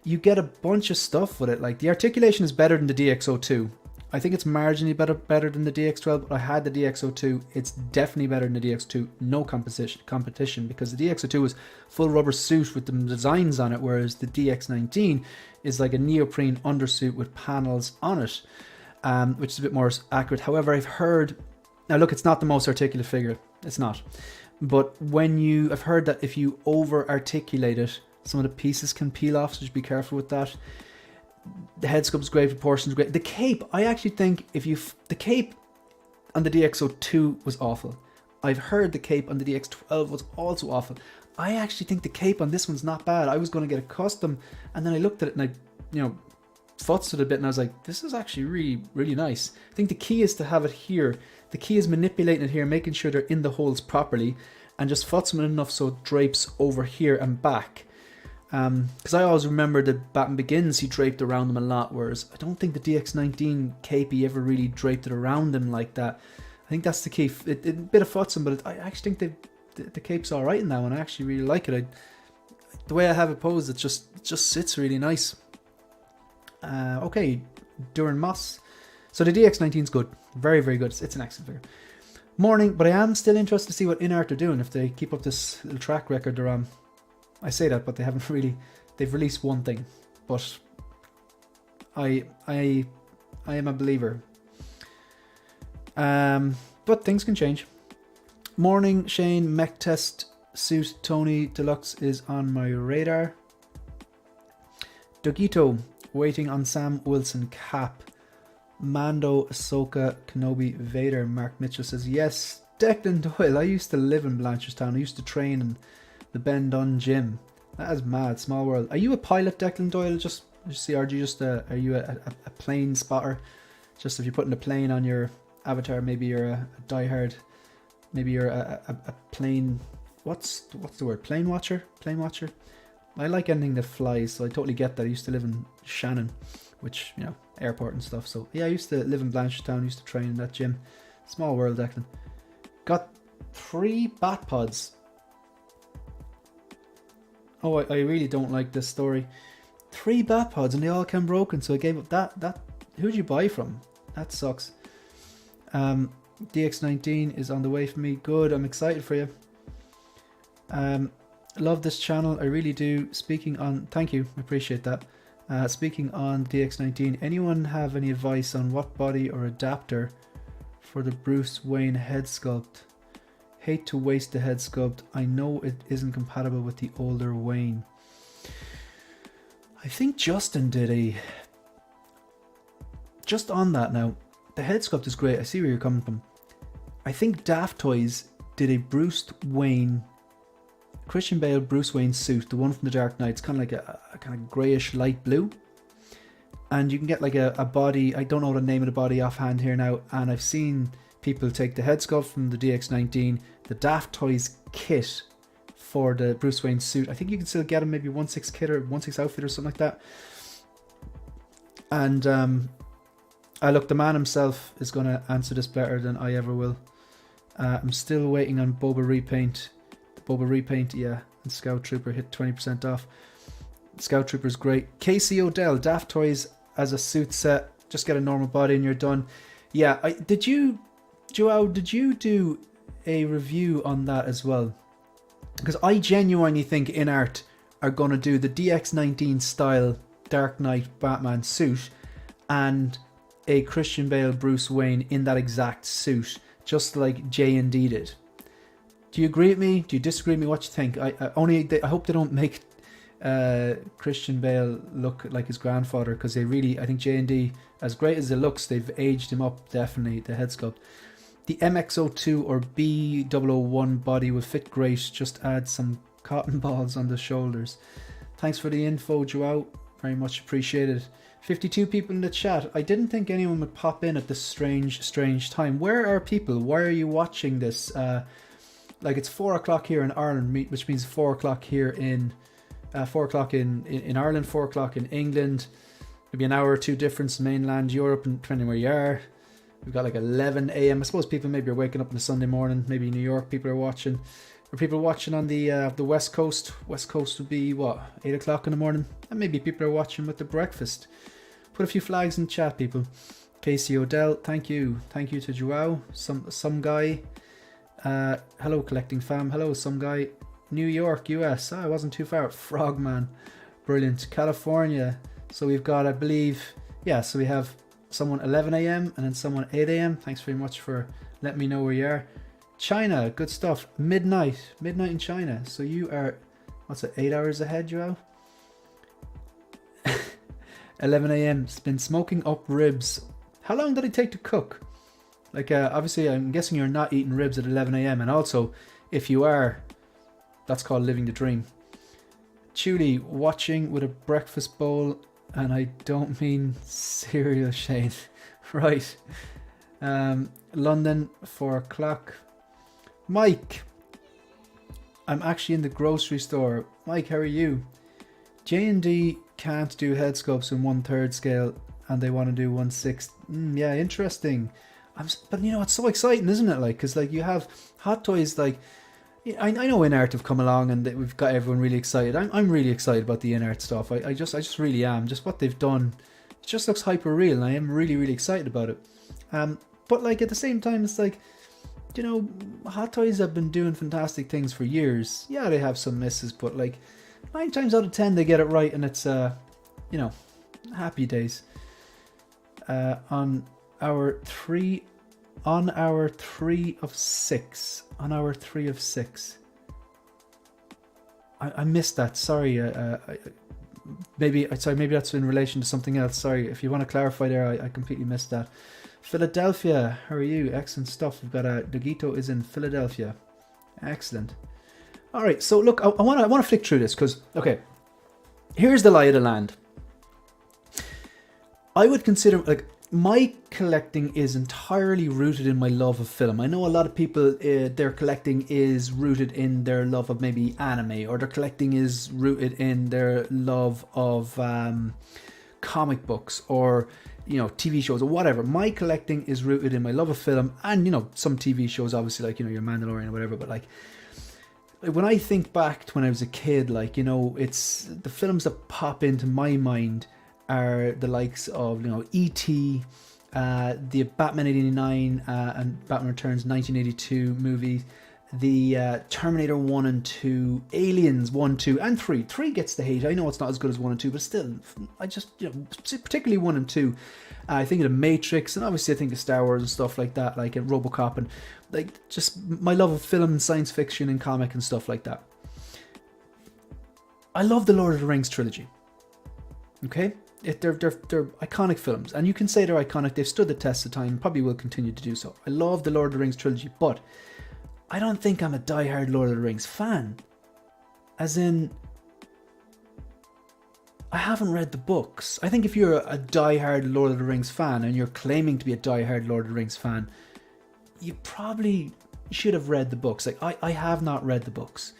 You get a bunch of stuff with it. Like the articulation is better than the DX02. I think it's marginally better than the DX12, but I had the DX02. It's definitely better than the DX2. No competition because the DX02 was full rubber suit with the designs on it, whereas the DX19 is like a neoprene undersuit with panels on it, which is a bit more accurate. However, I've heard, now look, it's not the most articulate figure. It's not. But I've heard that if you over articulate it, some of the pieces can peel off, so just be careful with that. The head sculpt is great, proportions great. The cape, I actually think the cape on the DX02 was awful. I've heard the cape on the DX12 was also awful. I actually think the cape on this one's not bad. I was going to get a custom, and then I looked at it and I, futzed it a bit, and I was like, this is actually really, really nice. I think the key is to have it here. The key is manipulating it here, making sure they're in the holes properly, and just futzing it enough so it drapes over here and back. Because I always remember that Batman Begins, he draped around them a lot, whereas I don't think the DX19 cape he ever really draped it around them like that. I think that's the key. A bit of futzing, but I actually think the cape's all right in that one. I actually really like it. The way I have it posed, it just sits really nice. Okay, Duran Moss. So the DX19 is good, very, very good. It's an excellent figure. Morning, but I am still interested to see what INART are doing if they keep up this little track record they're on. I say that, but they haven't really. They've released one thing, but I am a believer. But things can change. Morning, Shane. Mech test suit Tony Deluxe is on my radar. Dogito waiting on Sam Wilson cap. Mando, Ahsoka, Kenobi, Vader. Mark Mitchell says yes. Declan Doyle. I used to live in Blanchardstown. I used to train in the Ben Dunn gym. That is mad. Small world. Are you a pilot, Declan Doyle? Just See, are you just are you a plane spotter? Just if you're putting a plane on your avatar, maybe you're a diehard. Maybe you're a plane. What's the word? Plane watcher. Plane watcher. I like anything that flies, so I totally get that. I used to live in Shannon, which, you know, airport and stuff. So yeah, I used to live in Blanchardstown. Used to train in that gym. Small world, Declan. Got 3 bat pods. Oh, I really don't like this story. 3 bat pods and they all came broken, so I gave up that. Who'd you buy from? That sucks. DX19 is on the way for me. Good, I'm excited for you. Love this channel, I really do. Speaking on, thank you, I appreciate that. Speaking on DX19, anyone have any advice on what body or adapter for the Bruce Wayne head sculpt? Hate to waste the head sculpt. I know it isn't compatible with the older Wayne. I think Justin did a... Just on that now, the head sculpt is great. I see where you're coming from. I think Daft Toys did a Bruce Wayne, Christian Bale Bruce Wayne suit, the one from The Dark Knight. It's kind of like a kind of greyish light blue. And you can get like a body, I don't know the name of the body offhand here now, and I've seen people take the head sculpt from the DX19, the Daft Toys kit for the Bruce Wayne suit. I think you can still get them, maybe 1/6 kit or 1/6 outfit or something like that. And look, the man himself is going to answer this better than I ever will. I'm still waiting on Boba repaint. The Boba repaint, yeah, and Scout Trooper hit 20% off. Scout Trooper's great. Casey Odell, Daft Toys as a suit set. Just get a normal body and you're done. Yeah, did you, Joao, did you do a review on that as well? Because I genuinely think INART are going to do the DX19 style Dark Knight Batman suit and a Christian Bale Bruce Wayne in that exact suit, just like J&D did. Do you agree with me? Do you disagree with me? What you think? I hope they don't make Christian Bale look like his grandfather, because they really, I think J&D, as great as it looks, they've aged him up, definitely, the head sculpt. The MX-02 or B001 body will fit great, just add some cotton balls on the shoulders. Thanks for the info, Joao, very much appreciated. 52 people in the chat. I didn't think anyone would pop in at this strange time. Where are people? Why are you watching this? Like, it's 4 o'clock here in Ireland, which means 4 o'clock here in 4 o'clock in Ireland, 4 o'clock in England, maybe an hour or two difference in mainland Europe, and depending where you are. We've got like 11 a.m. I suppose people maybe are waking up on a Sunday morning. Maybe in New York people are watching. Or people watching on the West Coast. West Coast would be, what, 8 o'clock in the morning? And maybe people are watching with the breakfast. Put a few flags in the chat, people. Casey Odell, thank you. Thank you to Joao. Some guy. Hello, collecting fam. Hello, some guy. New York, US. I wasn't too far. Frogman. Brilliant. California. So we've got, I believe, yeah, so we have someone 11 a.m. and then someone 8 a.m. Thanks very much for letting me know where you are. China, good stuff. Midnight in China. So you are, what's it, 8 hours ahead, Joao? 11 a.m. Been smoking up ribs. How long did it take to cook? Like, obviously, I'm guessing you're not eating ribs at 11 a.m. And also, if you are, that's called living the dream. Chuli, watching with a breakfast bowl, and I don't mean cereal, Shane. Right. London, 4 o'clock. Mike, I'm actually in the grocery store. Mike, how are you? J&D can't do head sculpts in 1/3 scale, and they want to do 1/6. Yeah, interesting. But you know, it's so exciting, isn't it? Like, because like you have Hot Toys, like I know INART have come along and we've got everyone really excited. I'm really excited about the INART stuff. I just really am. Just what they've done, it just looks hyper real, and I am really excited about it. But like at the same time, it's like, you know, Hot Toys have been doing fantastic things for years. Yeah, they have some misses, but like 9 times out of 10 they get it right, and it's you know, happy days. On our 3 of 6. On our 3 of 6. I missed that. Sorry. Maybe that's in relation to something else. Sorry. If you want to clarify there, I completely missed that. Philadelphia. How are you? Excellent stuff. We've got Dogito is in Philadelphia. Excellent. All right. So look, I want to flick through this because, okay, here's the lie of the land. I would consider, like, my collecting is entirely rooted in my love of film. I know a lot of people, their collecting is rooted in their love of maybe anime, or their collecting is rooted in their love of comic books, or, you know, TV shows or whatever. My collecting is rooted in my love of film, and, you know, some TV shows, obviously, like, you know, your Mandalorian or whatever. But like when I think back to when I was a kid, like, you know, it's the films that pop into my mind are the likes of, you know, E.T., the Batman 89 and Batman Returns 1982 movies, the Terminator 1 and 2, Aliens 1, 2, and 3. 3 gets the hate. I know it's not as good as 1 and 2, but still, I just, you know, particularly 1 and 2. I think of The Matrix, and obviously I think of Star Wars and stuff like that, like RoboCop, and like just my love of film and science fiction and comic and stuff like that. I love the Lord of the Rings trilogy. Okay? They're iconic films, and you can say they're iconic. They've stood the test of time, probably will continue to do so. I love the Lord of the Rings trilogy, but I don't think I'm a diehard Lord of the Rings fan. As in, I haven't read the books. I think if you're a diehard Lord of the Rings fan and you're claiming to be a diehard Lord of the Rings fan, you probably should have read the books. Like, I have not read the books.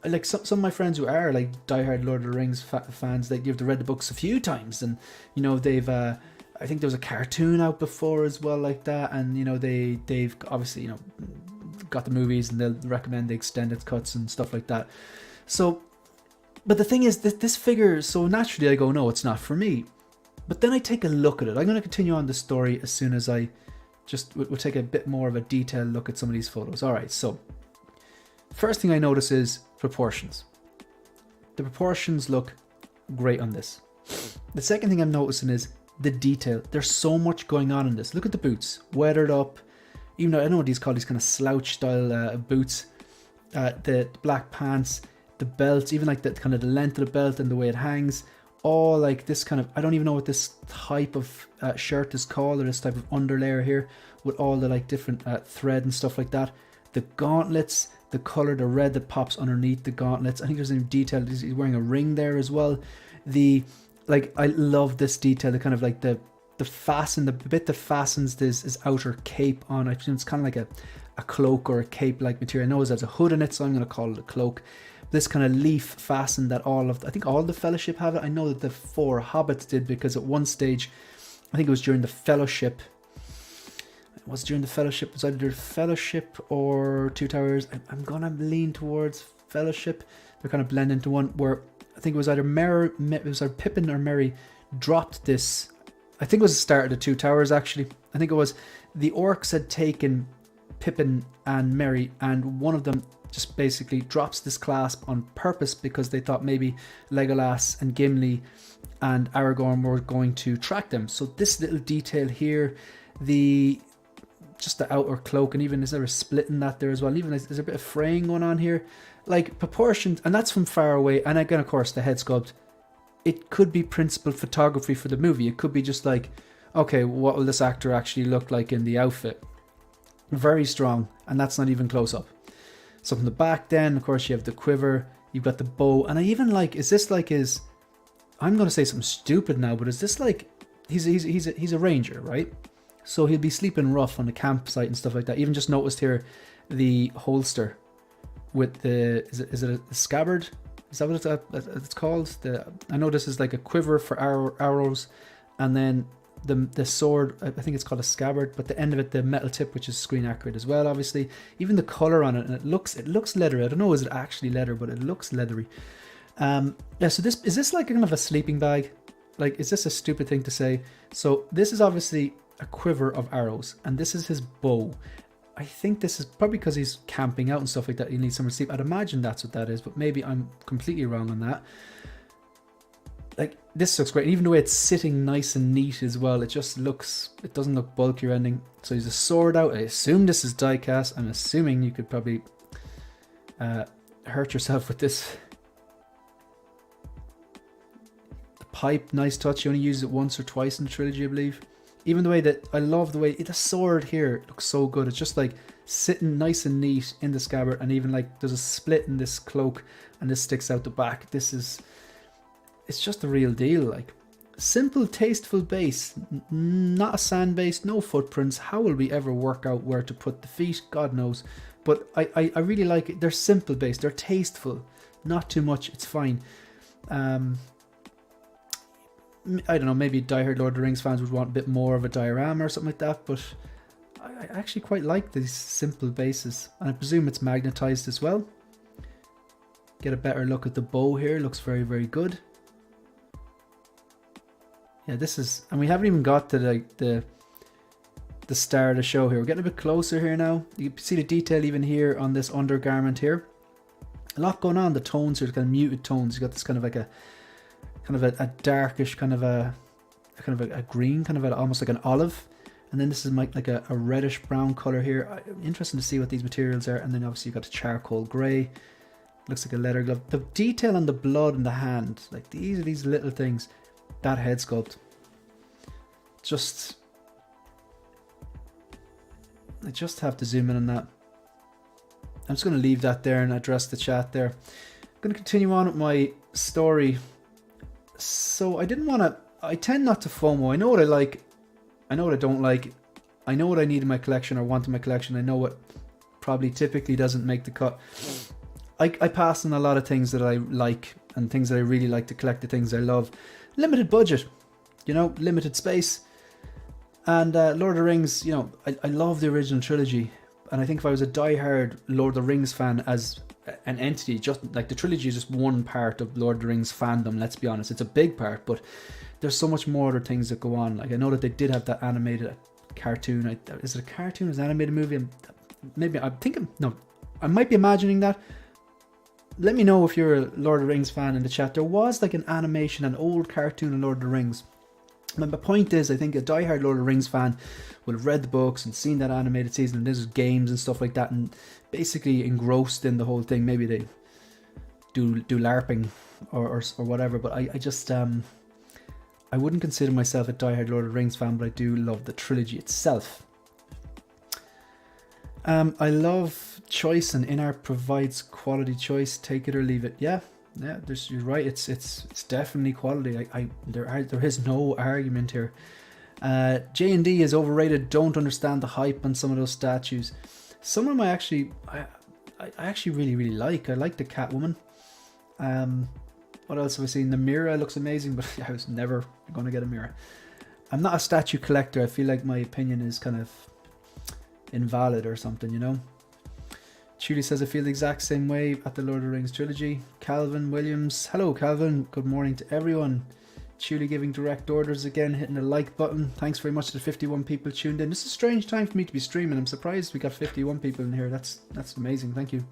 Like some of my friends who are like diehard Lord of the Rings fans, they've read the books a few times, and, you know, they've I think there was a cartoon out before as well like that, and, you know, they've obviously, you know, got the movies, and they'll recommend the extended cuts and stuff like that. So, but the thing is, this figure, so naturally I go, no, it's not for me. But then I take a look at it. I'm going to continue on the story as soon as I we'll take a bit more of a detailed look at some of these photos. All right, so first thing I notice is proportions. The proportions look great on this. The second thing I'm noticing is the detail. There's so much going on in this. Look at the boots, weathered up. Even though I know what these call, these kind of slouch style boots. The black pants, the belt, even like the kind of the length of the belt and the way it hangs. All like this kind of, I don't even know what this type of shirt is called, or this type of underlayer here with all the like different thread and stuff like that. The gauntlets, the color, the red that pops underneath the gauntlets. I think there's a detail. He's wearing a ring there as well. I love this detail. The kind of like the bit that fastens his outer cape on. I presume it's kind of like a cloak or a cape like material. I know there's a hood in it, so I'm going to call it a cloak. This kind of leaf fasten that I think all the Fellowship have it. I know that the 4 hobbits did, because at one stage, I think it was during the Fellowship. It was during the Fellowship. It was either Fellowship or Two Towers. I'm gonna lean towards Fellowship. They're kind of blend into one, where I think it was either Pippin or Merry dropped this. I think it was the start of the Two Towers, actually. I think it was the orcs had taken Pippin and Merry, and one of them just basically drops this clasp on purpose, because they thought maybe Legolas and Gimli and Aragorn were going to track them. So this little detail here, just the outer cloak, and even is there a split in that there as well? Even there's a bit of fraying going on here, like proportions, and that's from far away. And again, of course, the head sculpt. It could be principal photography for the movie. It could be just like, okay, what will this actor actually look like in the outfit? Very strong, and that's not even close up. So from the back, then of course you have the quiver, you've got the bow, and I even like, is this like his? I'm gonna say something stupid now, but is this like he's a ranger, right? So he'll be sleeping rough on the campsite and stuff like that. Even just noticed here the holster with the is it a scabbard? Is that what it's called? I know this is like a quiver for arrows, and then the sword, I think it's called a scabbard, but the end of it, the metal tip, which is screen accurate as well, obviously. Even the color on it, and it looks leathery. I don't know, is it actually leather, but it looks leathery. Yeah, so is this like kind of a sleeping bag? Like, is this a stupid thing to say? So this is obviously a quiver of arrows, and this is his bow. I think this is probably because he's camping out and stuff like that. He needs somewhere to sleep. I'd imagine that's what that is, but maybe I'm completely wrong on that. Like, this looks great. And even the way it's sitting nice and neat as well, it doesn't look bulky or anything. So he's a sword out. I assume this is die cast. I'm assuming you could probably hurt yourself with this. The pipe, nice touch. You only use it once or twice in the trilogy, I believe. Even the way that, I love the way, the sword here looks so good. It's just like sitting nice and neat in the scabbard, and even like there's a split in this cloak and this sticks out the back. It's just the real deal. Like, Simple, tasteful base, not a sand base, no footprints. How will we ever work out where to put the feet? God knows. But I really like it. They're simple base, they're tasteful, not too much, it's fine. I don't know, maybe diehard Lord of the Rings fans would want a bit more of a diorama or something like that, but I actually quite like these simple bases. And I presume it's magnetized as well. Get a better look at the bow here, looks very, very good. Yeah, this is, and we haven't even got to like the star of the show here. We're getting a bit closer here now. You can see the detail even here on this undergarment here. A lot going on. The tones here, kind of muted tones. You got this kind of like a darkish kind of a green, kind of almost like an olive, and then this is like a reddish brown color here. Interesting to see what these materials are. And then obviously you've got a charcoal gray. Looks like a leather glove. The detail on the blood in the hand, like these little things. That head sculpt, I just have to zoom in on that. I'm just going to leave that there and address the chat there. I'm going to continue on with my story. So I tend not to FOMO. I know what I like, I know what I don't like, I know what I need in my collection or want in my collection, I know what probably typically doesn't make the cut. I pass on a lot of things that I like and things that I really like to collect, the things I love. Limited budget, you know, limited space. And Lord of the Rings, you know, I love the original trilogy. And I think if I was a diehard Lord of the Rings fan as an entity, just like the trilogy is just one part of Lord of the Rings fandom, let's be honest. It's a big part, but there's so much more other things that go on. Like I know that they did have that animated cartoon. Is it a cartoon? Is it an animated movie? Maybe I'm thinking, no, I might be imagining that. Let me know if you're a Lord of the Rings fan in the chat. There was like an animation, an old cartoon of Lord of the Rings. My point is, I think a diehard Lord of the Rings fan would have read the books and seen that animated season, and there's games and stuff like that, and basically engrossed in the whole thing. Maybe they do LARPing or whatever, but I just I wouldn't consider myself a diehard Lord of the Rings fan, but I do love the trilogy itself. I love choice, and INART provides quality choice. Take it or leave it. Yeah, you're right. It's definitely quality. There is no argument here. J&D is overrated. Don't understand the hype on some of those statues. Some of them I actually really like. I like the Catwoman. What else have I seen? The Mira looks amazing, but I was never going to get a Mira. I'm not a statue collector. I feel like my opinion is kind of invalid or something, you know. Julie says I feel the exact same way at the Lord of the Rings trilogy. Calvin Williams, hello Calvin, good morning to everyone. Julie giving direct orders again, hitting the like button. Thanks very much to the 51 people tuned in. This is a strange time for me to be streaming. I'm surprised we got 51 people in here. That's amazing. Thank you.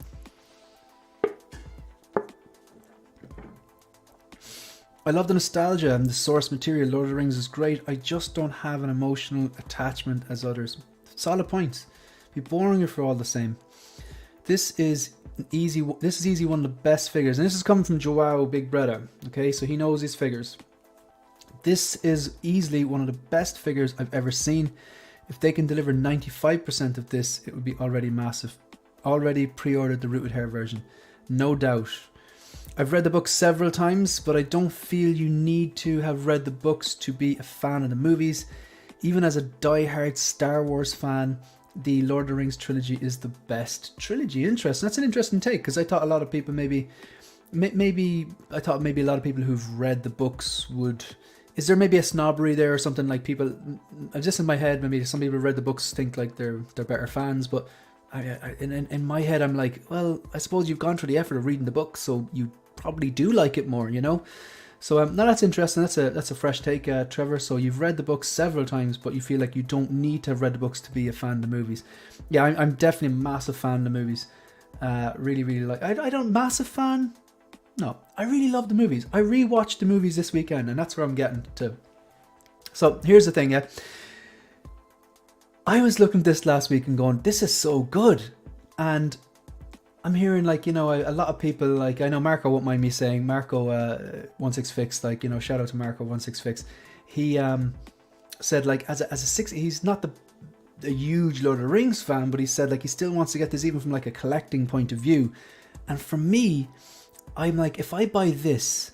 I love the nostalgia and the source material. Lord of the Rings is great. I just don't have an emotional attachment as others. Solid points. Be boring if we're all the same. This is easy one of the best figures, and this is coming from Joao Big Brother. Okay, so he knows his figures. This is easily one of the best figures I've ever seen. If they can deliver 95% of this, it would be already massive. Already pre-ordered the Rooted Hair version, no doubt. I've read the book several times, but I don't feel you need to have read the books to be a fan of the movies. Even as a die-hard Star Wars fan, the Lord of the Rings trilogy is the best trilogy. Interesting. That's an interesting take, because I thought a lot of people maybe a lot of people who've read the books would. Is there maybe a snobbery there or something, like people? Just in my head, maybe some people who read the books think like they're better fans, but in my head I'm like, well, I suppose you've gone through the effort of reading the book, so you probably do like it more, you know. So no, that's interesting. That's a fresh take, Trevor. So you've read the books several times, but you feel like you don't need to have read the books to be a fan of the movies. Yeah, I'm definitely a massive fan of the movies. Really, really like. I don't massive fan. No, I really love the movies. I rewatched the movies this weekend, and that's where I'm getting to. So here's the thing, yeah. I was looking at this last week and going, this is so good, and I'm hearing, like, you know, a lot of people, like, I know Marco won't mind me saying, Marco 16fix, like, you know, shout out to Marco 16fix. He said, like, as a six, he's not a huge Lord of the Rings fan, but he said, like, he still wants to get this even from like a collecting point of view. And for me, I'm like, if I buy this,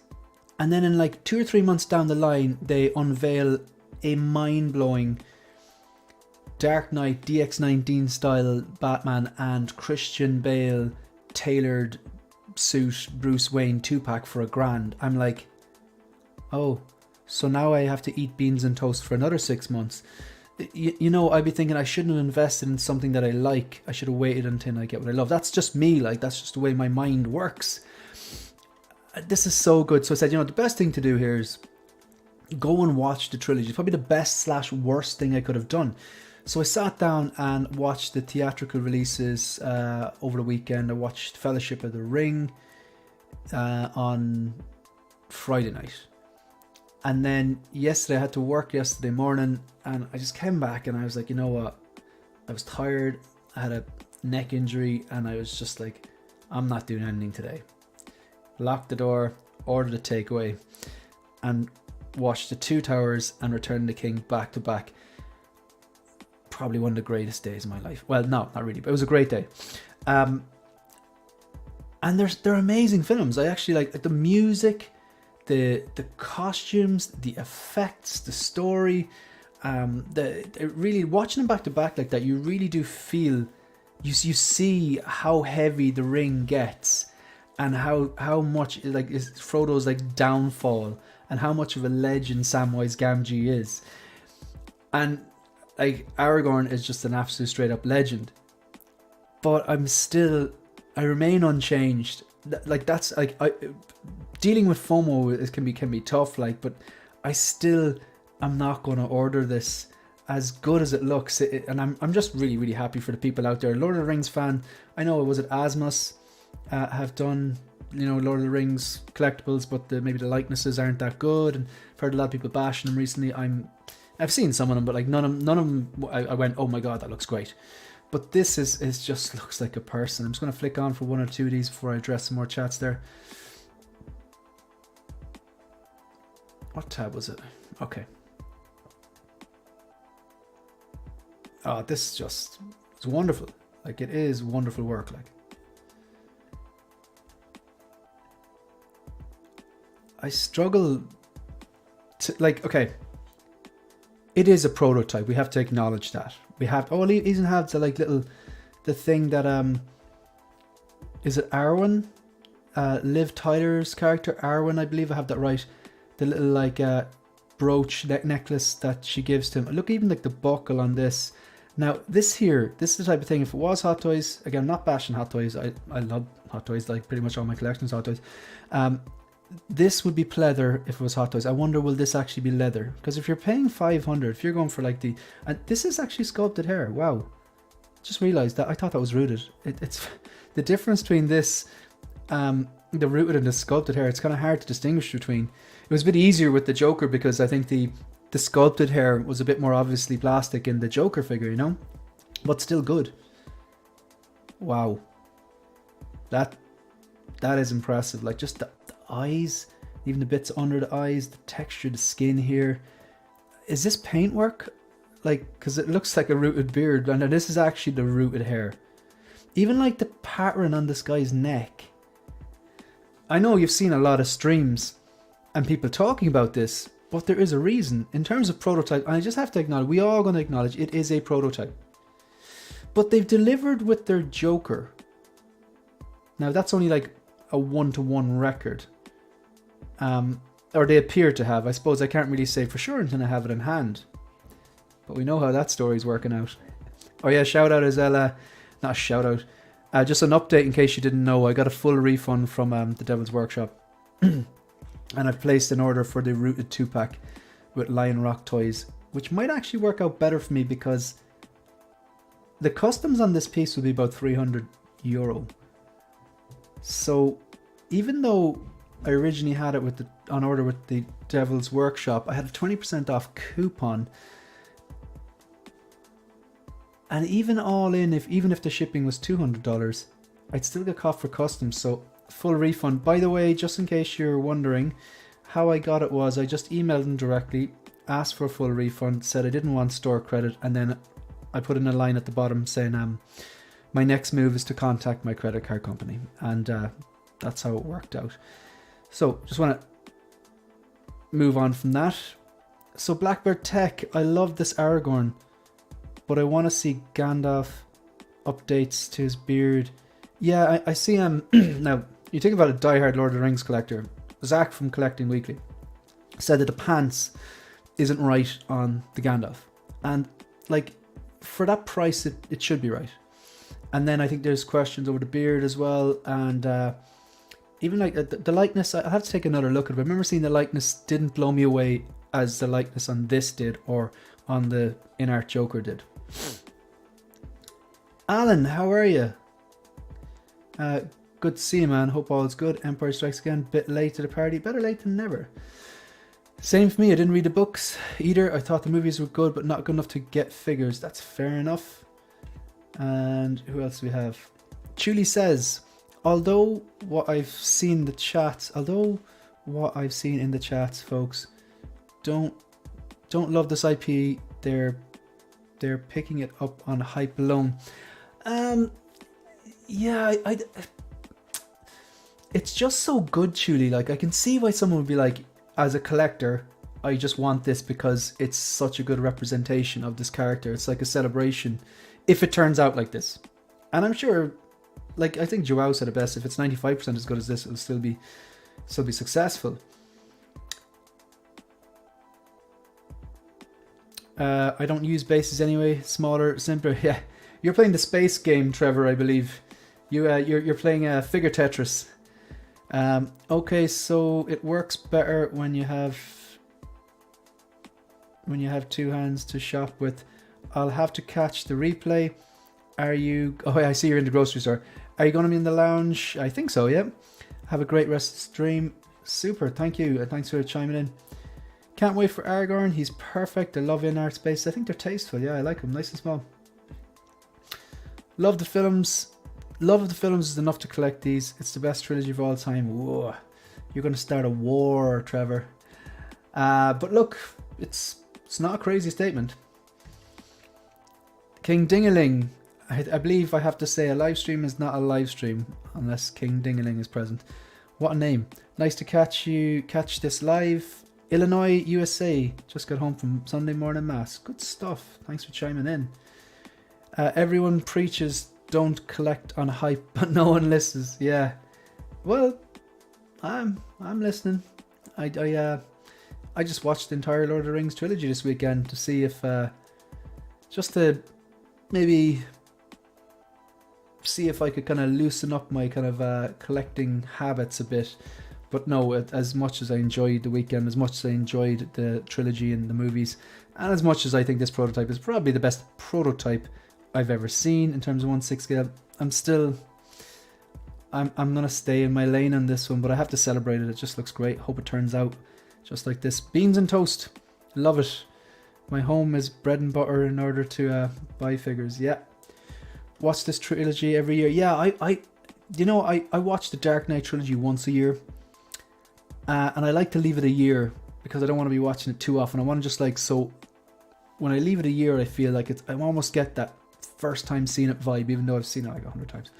And then in like 2 or 3 months down the line, they unveil a mind-blowing Dark Knight DX19 style Batman and Christian Bale tailored suit Bruce Wayne 2-pack for $1,000. I'm like, oh, so now I have to eat beans and toast for another 6 months. You know, I'd be thinking I shouldn't have invested in something that I like. I should have waited until I get what I love. That's just me. Like, that's just the way my mind works. This is so good. So I said, you know, the best thing to do here is go and watch the trilogy. It's probably the best / worst thing I could have done. So I sat down and watched the theatrical releases over the weekend. I watched Fellowship of the Ring on Friday night. And then yesterday, I had to work yesterday morning, and I just came back and I was like, you know what? I was tired. I had a neck injury, and I was just like, I'm not doing anything today. Locked the door, ordered a takeaway, and watched The Two Towers and Return of the King back to back. Probably one of the greatest days of my life. Well, no, not really, but it was a great day. And they're amazing films. I actually like the music, the costumes, the effects, the story. Really watching them back to back like that, you really do feel, you see how heavy the ring gets, and how much like is Frodo's like downfall, and how much of a legend Samwise Gamgee is. And like Aragorn is just an absolute straight up legend. But I remain unchanged. Like that's like dealing with FOMO can be tough, like, but I still am not going to order this as good as it looks. And I'm just really, really happy for the people out there. Lord of the Rings fan, I know, was it Asmus have done, you know, Lord of the Rings collectibles, but maybe the likenesses aren't that good, and I've heard a lot of people bashing them recently. I've seen some of them, but like none of them I went, oh my god, that looks great. But this is just looks like a person. I'm just going to flick on for one or two of these before I address some more chats there. What tab was it? Okay. Oh, this it's wonderful. Like, it is wonderful work. Like, I struggle to, like, okay, it is a prototype. We have to acknowledge that. We have, oh, it even have the like little, the thing that, is it Arwen? Liv Tyler's character, Arwen, I believe I have that right. The little like brooch necklace that she gives to him. Look, even like the buckle on this. Now this is the type of thing, if it was Hot Toys, again, I'm not bashing Hot Toys, I love Hot Toys, like pretty much all my collections Hot Toys. This would be pleather if it was Hot Toys. I wonder, will this actually be leather? Because if you're paying 500, if you're going for like and this is actually sculpted hair. Wow. Just realized that. I thought that was rooted. It's the difference between this, the rooted and the sculpted hair. It's kind of hard to distinguish between. It was a bit easier with the Joker because I think the sculpted hair was a bit more obviously plastic in the Joker figure, you know? But still good. Wow. That is impressive. Like, just the eyes, even the bits under the eyes, the texture, the skin here. Is this paintwork? Like, because it looks like a rooted beard, and this is actually the rooted hair. Even like the pattern on this guy's neck. I know you've seen a lot of streams and people talking about this, but there is a reason. In terms of prototype, and I just have to acknowledge, we are going to acknowledge it is a prototype. But they've delivered with their Joker. Now that's only like a 1-to-1 record. Or they appear to have. I suppose I can't really say for sure until I have it in hand. But we know how that story's working out. Oh yeah, shout out as not a shout out. Just an update in case you didn't know. I got a full refund from the Devil's Workshop. And I've placed an order for the Rooted 2-pack with Lion Rock Toys, which might actually work out better for me because the customs on this piece will be about €300. So even though I originally had it on order with the Devil's Workshop, I had a 20% off coupon. And even all in, even if the shipping was $200, I'd still get caught for customs. So full refund. By the way, just in case you're wondering, how I got it was I just emailed them directly, asked for a full refund, said I didn't want store credit, and then I put in a line at the bottom saying my next move is to contact my credit card company, and that's how it worked out. So just want to move on from that. So Blackbird Tech, I love this Aragorn, but I want to see Gandalf updates to his beard. Yeah, I see him. Now, you think about a diehard Lord of the Rings collector, Zach from Collecting Weekly, said that the pants isn't right on the Gandalf. And like, for that price, it should be right. And then I think there's questions over the beard as well. And even like the likeness, I have to take another look at it. I remember seeing the likeness didn't blow me away as the likeness on this did, or on the INART Joker did. Alan, how are you? Good to see you, man. Hope all is good. Empire Strikes Again, bit late to the party. Better late than never. Same for me. I didn't read the books either. I thought the movies were good, but not good enough to get figures. That's fair enough. And who else do we have? Chuli says, although what I've seen in the chats, folks, don't love this IP. They're picking it up on hype alone. Yeah, it's just so good, Chuli. Like, I can see why someone would be like, as a collector, I just want this because it's such a good representation of this character. It's like a celebration if it turns out like this. And I'm sure, like, I think Joao said it best, if it's 95% as good as this, it'll still be successful. I don't use bases anyway. Smaller, simpler. Yeah, you're playing the space game, Trevor. I believe you're playing figure Tetris. Okay, so it works better when you have two hands to shop with. I'll have to catch the replay. Are you? Oh, I see you're in the grocery store. Are you going to be in the lounge? I think so. Yeah. Have a great rest of the stream. Super. Thank you. Thanks for chiming in. Can't wait for Aragorn. He's perfect. I love INART Space. I think they're tasteful. Yeah, I like them. Nice and small. Love the films. Love of the films is enough to collect these. It's the best trilogy of all time. Whoa. You're going to start a war, Trevor. But look, it's not a crazy statement. King Dingaling. I believe I have to say a live stream is not a live stream unless King Dingaling is present. What a name. Nice to catch this live. Illinois, USA. Just got home from Sunday morning mass. Good stuff. Thanks for chiming in. Everyone preaches don't collect on hype, but no one listens. Yeah. Well, I'm listening. I just watched the entire Lord of the Rings trilogy this weekend to see if just to maybe see if I could kind of loosen up my kind of collecting habits a bit. But no, as much as I enjoyed the weekend, as much as I enjoyed the trilogy and the movies, and as much as I think this prototype is probably the best prototype I've ever seen in terms of 1/6 scale, I'm gonna stay in my lane on this one, but I have to celebrate it. It just looks great. Hope it turns out just like this. Beans and toast, love it. My home is bread and butter in order to buy figures. Yeah, watch this trilogy every year. Yeah, I watch the Dark Knight trilogy once a year. And I like to leave it a year because I don't want to be watching it too often. I want to just so when I leave it a year, I feel like I almost get that first time seeing it vibe, even though I've seen it like 100 times.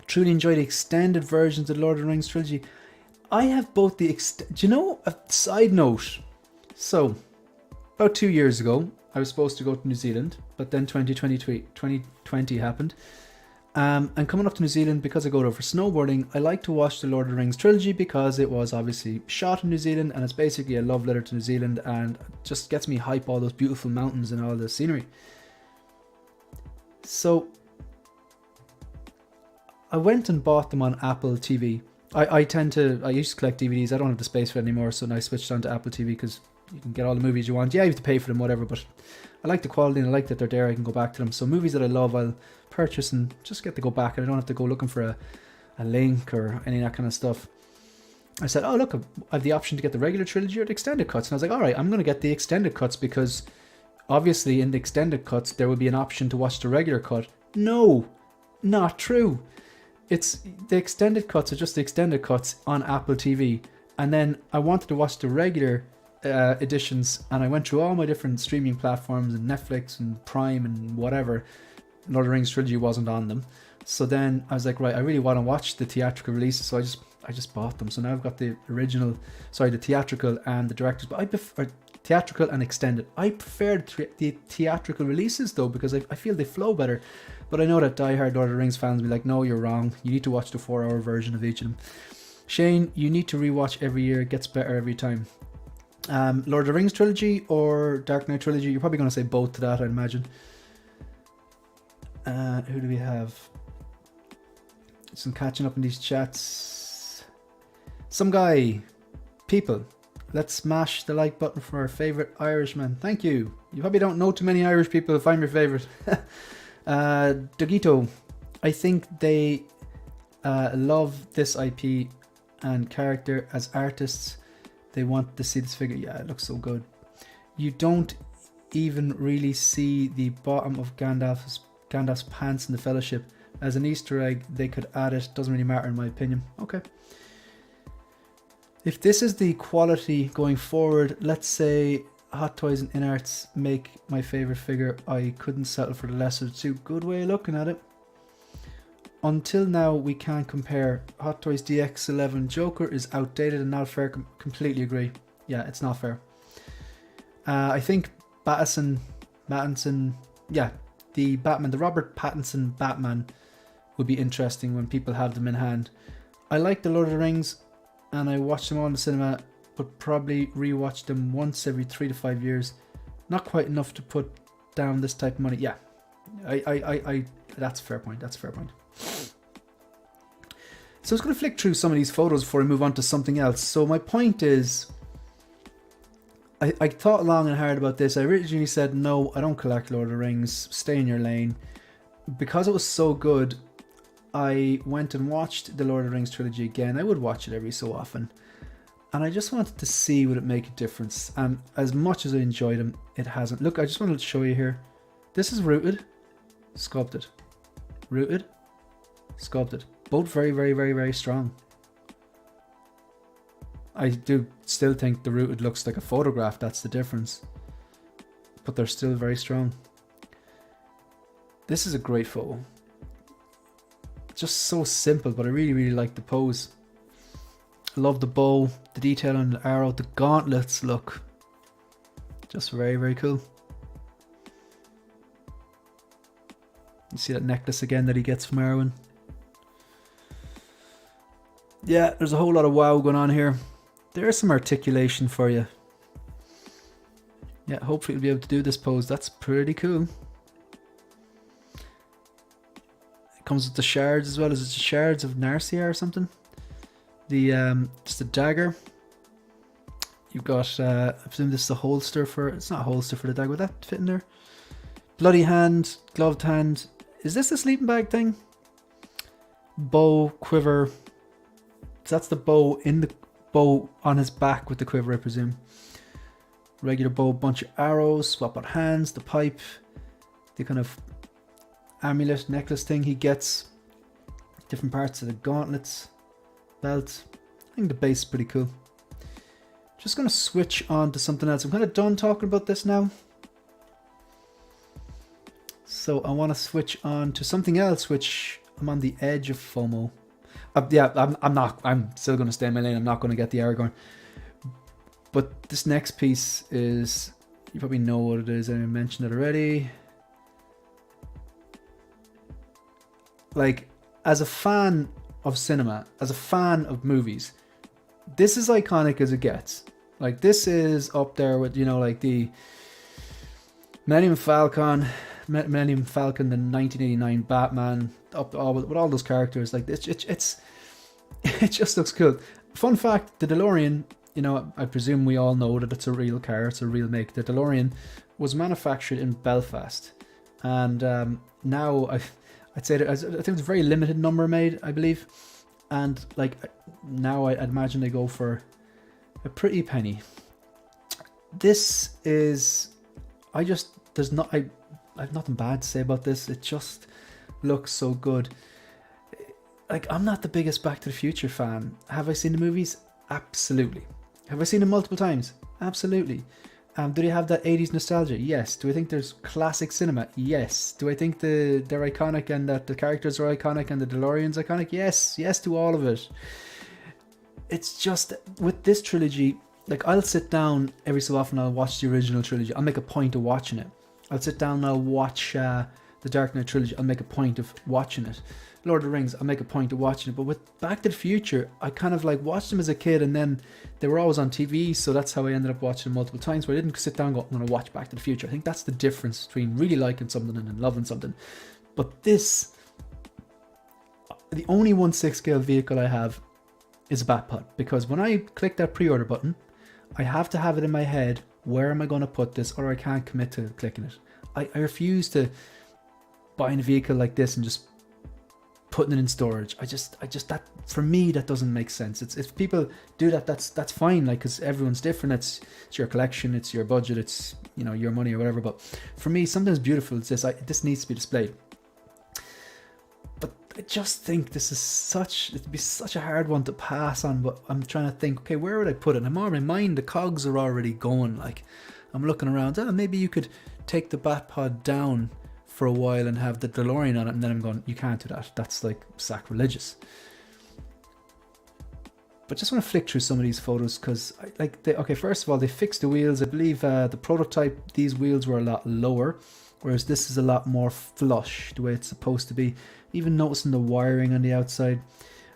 Truly enjoy the extended versions of the Lord of the Rings trilogy. I have both the do you know, a side note? So, about 2 years ago, I was supposed to go to New Zealand, but then 2020 happened. And coming up to New Zealand, because I go there for snowboarding, I like to watch the Lord of the Rings trilogy because it was obviously shot in New Zealand and it's basically a love letter to New Zealand and just gets me hype, all those beautiful mountains and all the scenery. So I went and bought them on Apple TV. I used to collect DVDs. I don't have the space for it anymore, so now I switched on to Apple TV because you can get all the movies you want. Yeah, you have to pay for them, whatever, but I like the quality and I like that they're there. I can go back to them. So movies that I love, I'll purchase and just get to go back, and I don't have to go looking for a link or any of that kind of stuff. I said, oh look, I have the option to get the regular trilogy or the extended cuts, and I was like, all right, I'm going to get the extended cuts because obviously in the extended cuts there will be an option to watch the regular cut. No, not true. It's the extended cuts are just the extended cuts on Apple TV, and then I wanted to watch the regular editions, and I went through all my different streaming platforms and Netflix and Prime and whatever. Lord of the Rings trilogy wasn't on them, so then I was like, right, I really want to watch the theatrical releases, so I just I just bought them. So now I've got the original, sorry, the theatrical and the director's, but I prefer theatrical and extended. I prefer the theatrical releases though, because I feel they flow better. But I know that diehard Lord of the Rings fans will be like, no, you're wrong. You need to watch the 4-hour version of each of them. Shane, you need to rewatch every year. It gets better every time. Lord of the Rings trilogy or Dark Knight trilogy? You're probably going to say both to that, I'd imagine. Who do we have? Some catching up in these chats. Some guy. People. Let's smash the like button for our favourite Irishman. Thank you. You probably don't know too many Irish people if I'm your favourite. Dogito. I think they love this IP and character as artists. They want to see this figure. Yeah, it looks so good. You don't even really see the bottom of Gandalf's pants in the Fellowship. As an Easter egg, they could add it. Doesn't really matter in my opinion. Okay. If this is the quality going forward, let's say Hot Toys and INARTs make my favourite figure, I couldn't settle for the lesser of two. Good way of looking at it. Until now, we can't compare. Hot Toys DX11 Joker is outdated and not fair. Completely agree. Yeah, it's not fair. I think Pattinson, yeah, the Robert Pattinson Batman would be interesting when people have them in hand. I like the Lord of the Rings and I watch them all in the cinema, but probably rewatch them once every 3 to 5 years. Not quite enough to put down this type of money. Yeah, I that's a fair point. That's a fair point. So I was going to flick through some of these photos before I move on to something else. So my point is, I thought long and hard about this. I originally said, no, I don't collect Lord of the Rings. Stay in your lane. Because it was so good, I went and watched the Lord of the Rings trilogy again. I would watch it every so often. And I just wanted to see would it make a difference. And as much as I enjoyed them, it hasn't. Look, I just wanted to show you here. This is rooted, sculpted. Rooted, sculpted. Both very, very, very, very strong. I do still think the rooted looks like a photograph. That's the difference. But they're still very strong. This is a great photo. Just so simple, but I really, really like the pose. I love the bow, the detail on the arrow, the gauntlets look just very, very cool. You see that necklace again that he gets from Arwen. Yeah, there's a whole lot of wow going on here. There's some articulation for you. Yeah, hopefully you'll be able to do this pose. That's pretty cool. It comes with the shards as well. Is it the shards of Narcia or something? The just a dagger. You've got I presume this is a holster for, it's not a holster for the dagger. Would that fit in there? Bloody hand, gloved hand. Is this a sleeping bag thing? Bow, quiver. So that's the bow in the bow on his back with the quiver, I presume. Regular bow, bunch of arrows, swap out hands, the pipe, the kind of amulet necklace thing he gets. Different parts of the gauntlets, belt. I think the base is pretty cool. Just going to switch on to something else. I'm kind of done talking about this now. So I want to switch on to something else, which I'm on the edge of FOMO. Yeah, I'm still going to stay in my lane. I'm not going to get the Aragorn. But this next piece is, you probably know what it is. I mentioned it already. Like, as a fan of cinema, as a fan of movies, this is iconic as it gets. Like, this is up there with, you know, like the Millennium Falcon, the 1989 Batman, with all those characters. Like, it just looks cool. Fun fact, the DeLorean, you know, I presume we all know that it's a real car, it's a real make. The DeLorean was manufactured in Belfast, and now I'd say that, I think it's a very limited number made, I believe, and like now I'd imagine they go for a pretty penny. This is, I have nothing bad to say about this. It just looks so good. Like, I'm not the biggest Back to the Future fan. Have I seen the movies? Absolutely. Have I seen them multiple times? Absolutely. Do they have that 80s nostalgia? Yes. Do I think there's classic cinema? Yes. Do I think they're iconic and that the characters are iconic and the DeLorean's iconic? Yes. Yes to all of it. it's just with this trilogy, like I'll sit down every so often, I'll watch the original trilogy. I'll make a point of watching it. I'll sit down and I'll watch the Dark Knight trilogy. I'll make a point of watching it. Lord of the Rings, I'll make a point of watching it. But with Back to the Future, I kind of like watched them as a kid, and then they were always on TV, so that's how I ended up watching them multiple times. But I didn't sit down and go, I'm going to watch Back to the Future. I think that's the difference between really liking something and then loving something. But this, the only 1/6 scale vehicle I have is a Batpod, because when I click that pre-order button, I have to have it in my head, where am I going to put this, or I can't commit to clicking it. I refuse to buying a vehicle like this and just putting it in storage. I just that, for me, that doesn't make sense. It's, if people do that, that's fine, like, because everyone's different. It's your collection, it's your budget, it's, you know, your money or whatever. But for me, something as beautiful as this, this needs to be displayed. But I just think this is it'd be such a hard one to pass on. But I'm trying to think, okay, where would I put it? I'm already in my mind, the cogs are already going. Like, I'm looking around, maybe you could take the Batpod down for a while and have the DeLorean on it, and then I'm going, you can't do that, that's like sacrilegious. But just want to flick through some of these photos, because okay, first of all, they fixed the wheels. I believe the prototype, these wheels were a lot lower, whereas this is a lot more flush, the way it's supposed to be. Even noticing the wiring on the outside.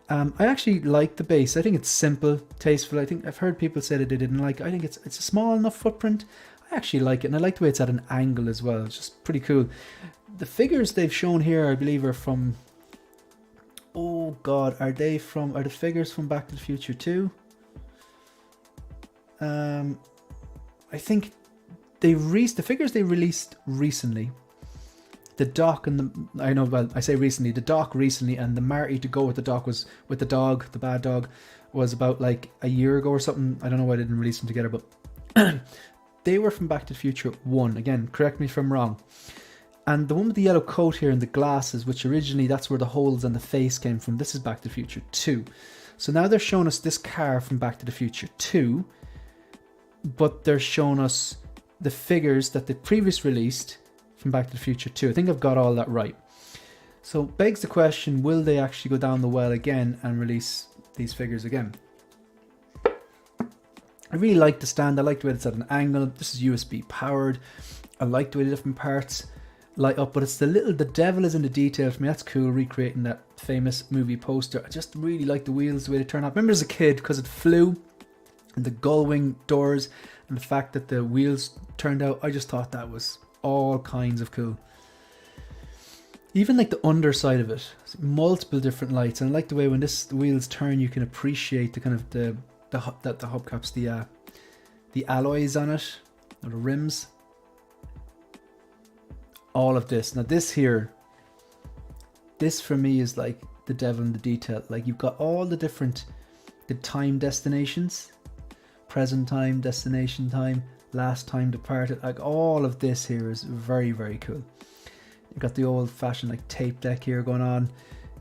I actually like the base. I think it's simple, tasteful. I think I've heard people say that they didn't like it. I think it's a small enough footprint. I actually like it, and I like the way it's at an angle as well. It's just pretty cool. The figures they've shown here, I believe, are from, oh god, are the figures from Back to the Future 2? I think the figures they released recently, the doc and I say recently, the doc recently, and the Marty to go with the doc was with the dog, the bad dog, was about like a year ago or something. I don't know why they didn't release them together, but they were from Back to the Future 1. Again, correct me if I'm wrong. And the one with the yellow coat here and the glasses, which originally that's where the holes on the face came from, this is Back to the Future 2. So now they're showing us this car from Back to the Future 2, but they're showing us the figures that they previously released from Back to the Future 2. I think I've got all that right. So begs the question, will they actually go down the well again and release these figures again? I really like the stand. I like the way it's at an angle. This is USB powered. I like the way the different parts light up, but it's the devil is in the detail for me. That's cool, recreating that famous movie poster. I just really like the wheels, the way they turn out. I remember as a kid, because it flew, and the gull wing doors, and the fact that the wheels turned out, I just thought that was all kinds of cool. Even like the underside of it, multiple different lights, and I like the way when the wheels turn, you can appreciate the kind of the hubcaps, the alloys on it, or the rims. All of this. Now this here, this for me is like the devil in the detail. Like, you've got all the time destinations, present time, destination time, last time departed. Like, all of this here is very, very cool. You've got the old fashioned like tape deck here going on.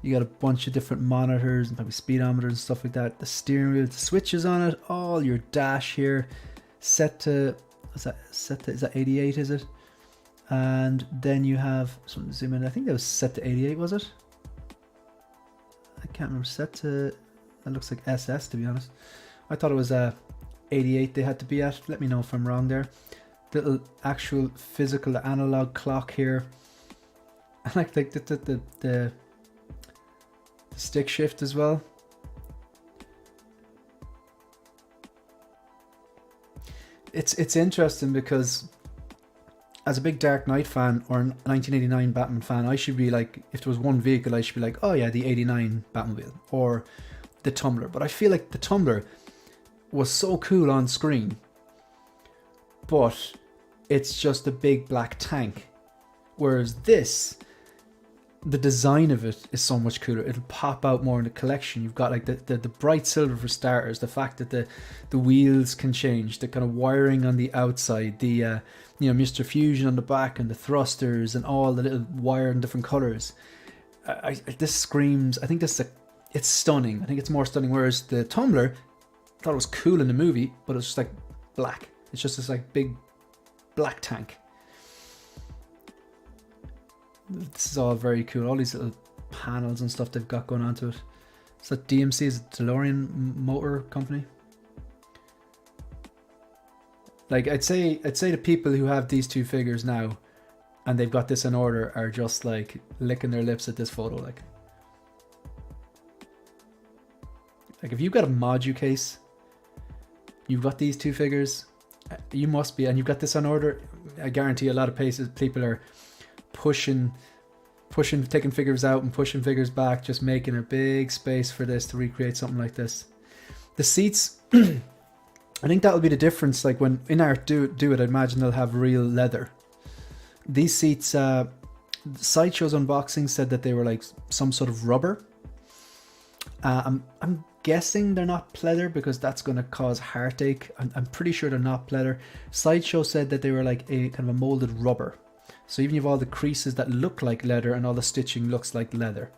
You got a bunch of different monitors and probably speedometers and stuff like that. The steering wheel, the switches on it, all your dash here, set to, is that 88, is it? And then you have, so zoom in, I think that was set to 88, was it? I can't remember, set to, that looks like SS, to be honest. I thought it was 88 they had to be at. Let me know if I'm wrong there. Little actual physical analog clock here. I like the stick shift as well. It's interesting because as a big Dark Knight fan or 1989 Batman fan, I should be like, if there was one vehicle, I should be like, oh yeah, the 89 Batmobile or the Tumbler. But I feel like the Tumbler was so cool on screen, but it's just a big black tank. Whereas this, the design of it is so much cooler. It'll pop out more in the collection. You've got like the bright silver for starters, the fact that the wheels can change, the kind of wiring on the outside, the Mr. Fusion on the back, and the thrusters and all the little wire in different colors. This screams, I think it's stunning. I think it's more stunning. Whereas the Tumbler, I thought it was cool in the movie, but it's just like black. It's just this like big black tank. This is all very cool. All these little panels and stuff they've got going on to it. Is that DMC? Is it DeLorean Motor Company? Like, I'd say the people who have these two figures now and they've got this in order are just like licking their lips at this photo. Like if you've got a Modu case, you've got these two figures, you must be, and you've got this on order, I guarantee a lot of people are taking figures out and pushing figures back, just making a big space for this to recreate something like this. The seats, I think that'll be the difference. Like when INART do it, I imagine they'll have real leather. These seats, Sideshow's unboxing said that they were like some sort of rubber. I'm guessing they're not pleather because that's going to cause heartache. I'm pretty sure they're not pleather. Sideshow said that they were like a kind of a molded rubber. So even you have all the creases that look like leather and all the stitching looks like leather.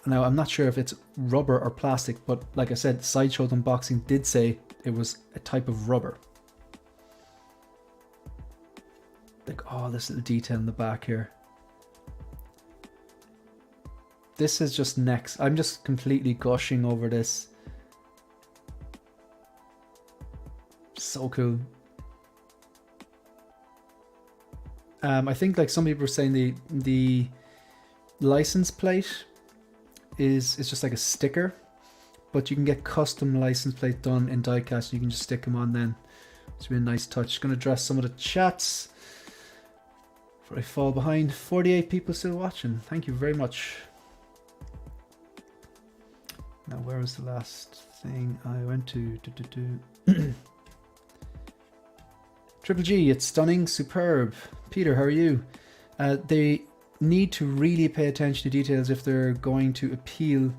Now, I'm not sure if it's rubber or plastic, but like I said, Sideshow's unboxing did say it was a type of rubber. Like, oh, this little detail in the back here. This is just next. I'm just completely gushing over this. So cool. I think like some people were saying the license plate is just like a sticker, but you can get custom license plate done in diecast. You can just stick them on then. It's been a nice touch. Going to address some of the chats before I fall behind. 48 people still watching. Thank you very much. Now, where was the last thing I went to? Triple G, it's stunning, superb. Peter, how are you? They need to really pay attention to details if they're going to appeal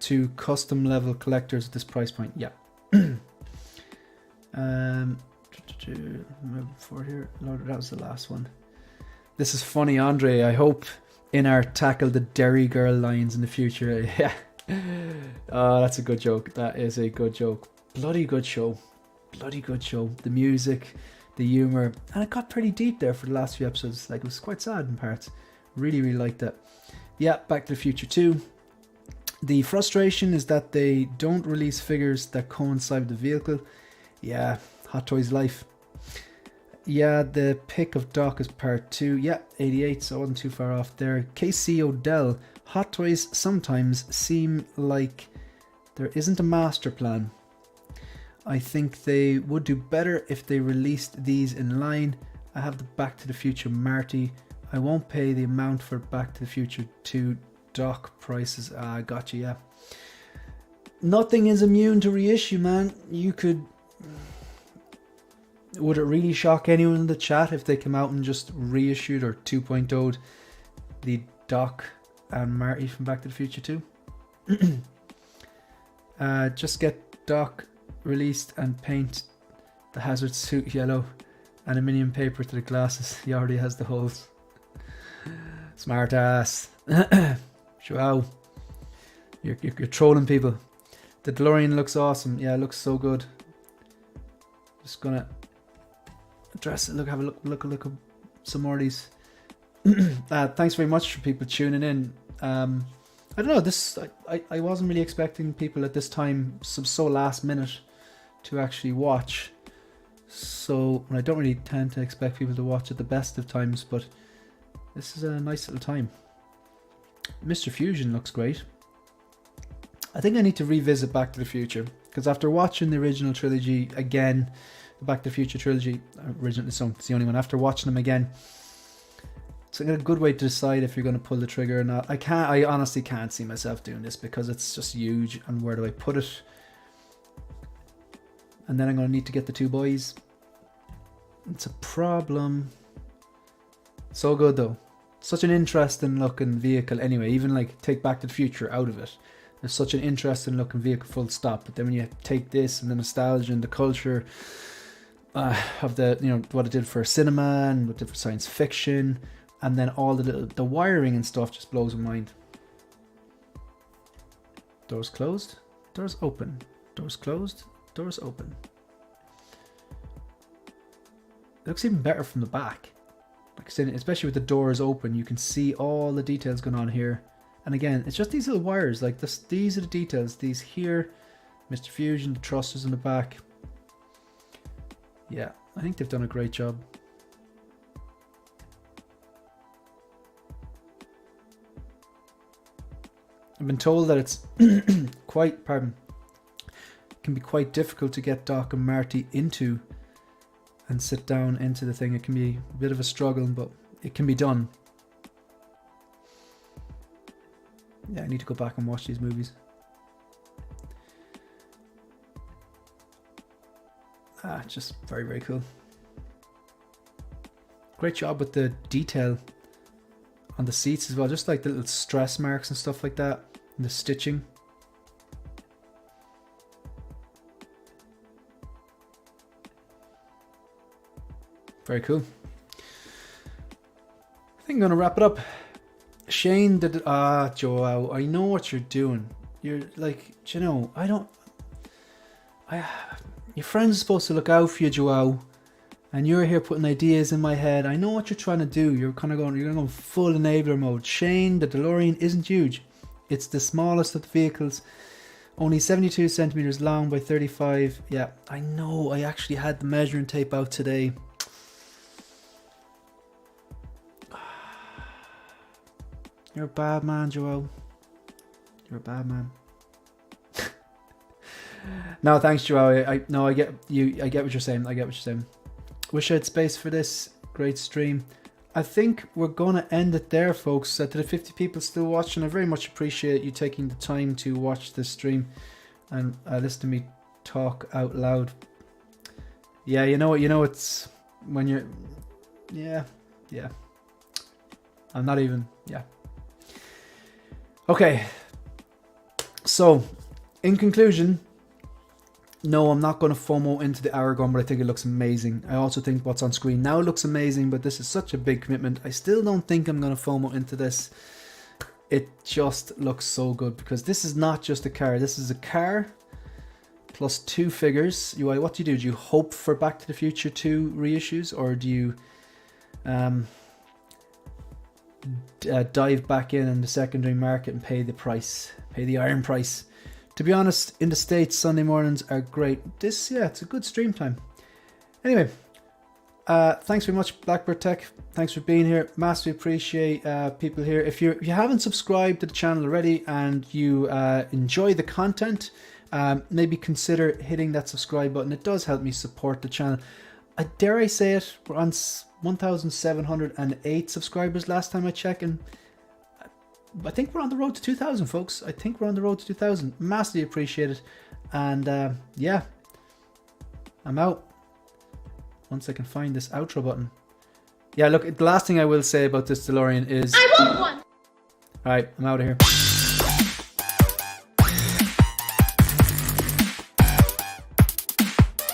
to custom level collectors at this price point. Yeah. Move forward here. Lord, that was the last one. This is funny, Andre. I hope INART tackle the Derry Girl lines in the future. Yeah. Oh, that's a good joke. That is a good joke. Bloody good show. Bloody good show. The music, the humor, and it got pretty deep there for the last few episodes. Like, it was quite sad in parts. Really, really liked it. Yeah, Back to the Future 2. The frustration is that they don't release figures that coincide with the vehicle. Yeah, Hot Toys life. Yeah, the pick of Doc is part 2. Yeah, 88, so I wasn't too far off there. KC Odell. Hot Toys sometimes seem like there isn't a master plan. I think they would do better if they released these in line. I have the Back to the Future Marty. I won't pay the amount for Back to the Future 2 Doc prices. Gotcha, yeah. Nothing is immune to reissue, man. You could... Would it really shock anyone in the chat if they come out and just reissued or 2.0'd the Doc and Marty from Back to the Future 2? Just get Doc released and paint the hazard suit yellow, aluminium paper to the glasses. He already has the holes. Smart ass. Wow. You're trolling people. The DeLorean looks awesome. Yeah, it looks so good. Just gonna address it. Look, have a look at some more of these. Thanks very much for people tuning in. I don't know, this I wasn't really expecting people at this time, so last minute, to actually watch. So I don't really tend to expect people to watch at the best of times, but this is a nice little time. Mr. Fusion looks great. I think I need to revisit Back to the Future, because after watching the original trilogy again, the Back to the Future trilogy, originally, so it's the only one, after watching them again, it's a good way to decide if you're going to pull the trigger or not. I honestly can't see myself doing this because it's just huge, and where do I put it? And then I'm going to need to get the two boys. It's a problem. So good though. Such an interesting looking vehicle anyway, even like take Back to the Future out of it. It's such an interesting looking vehicle, full stop. But then when you take this and the nostalgia and the culture of the, you know, what it did for cinema and what it did for science fiction, and then all the wiring and stuff just blows my mind. Doors closed, doors open, doors closed, doors open. It looks even better from the back. Like I said, especially with the doors open, you can see all the details going on here. And again, it's just these little wires, like this. These are the details. These here, Mr. Fusion, the thrusters in the back. Yeah, I think they've done a great job. I've been told that it's quite, pardon, it can be quite difficult to get Doc and Marty into and sit down into the thing. It can be a bit of a struggle, but it can be done. Yeah, I need to go back and watch these movies. Just very, very cool. Great job with the detail on the seats as well. Just like the little stress marks and stuff like that. And the stitching. Very cool. I think I'm going to wrap it up. Shane did... Joao, I know what you're doing. You're like, you know, your friends are supposed to look out for you, Joao. And you're here putting ideas in my head. I know what you're trying to do. You're going to go full enabler mode. Shane, the DeLorean isn't huge. It's the smallest of the vehicles. Only 72 centimeters long by 35. Yeah, I know. I actually had the measuring tape out today. You're a bad man, Joel. You're a bad man. No, thanks, Joel. I get you. I get what you're saying. I get what you're saying. Wish I had space for this. Great stream. I think we're gonna end it there, folks. To the 50 people still watching, I very much appreciate you taking the time to watch this stream and listen to me talk out loud. Yeah, you know it's when you're. Yeah. I'm not even. Yeah. Okay, so in conclusion, no, I'm not going to FOMO into the Aragorn, but I think it looks amazing. I also think what's on screen now looks amazing, but this is such a big commitment. I still don't think I'm going to FOMO into this. It just looks so good because this is not just a car. This is a car plus 2 figures. What do? Do you hope for Back to the Future 2 reissues, or do you dive back in the secondary market and pay the price, pay the iron price? To be honest, in the States, Sunday mornings are great. It's a good stream time. Anyway, thanks very much, Blackbird Tech. Thanks for being here. Massively appreciate people here. If you haven't subscribed to the channel already and you enjoy the content, maybe consider hitting that subscribe button. It does help me support the channel. Dare I say it, we're on 1,708 subscribers last time I checked, and I think we're on the road to 2,000, folks. I think we're on the road to 2,000. Massively appreciate it. And yeah, I'm out. Once I can find this outro button. Yeah, look, the last thing I will say about this DeLorean is... I want one! Alright, I'm out of here.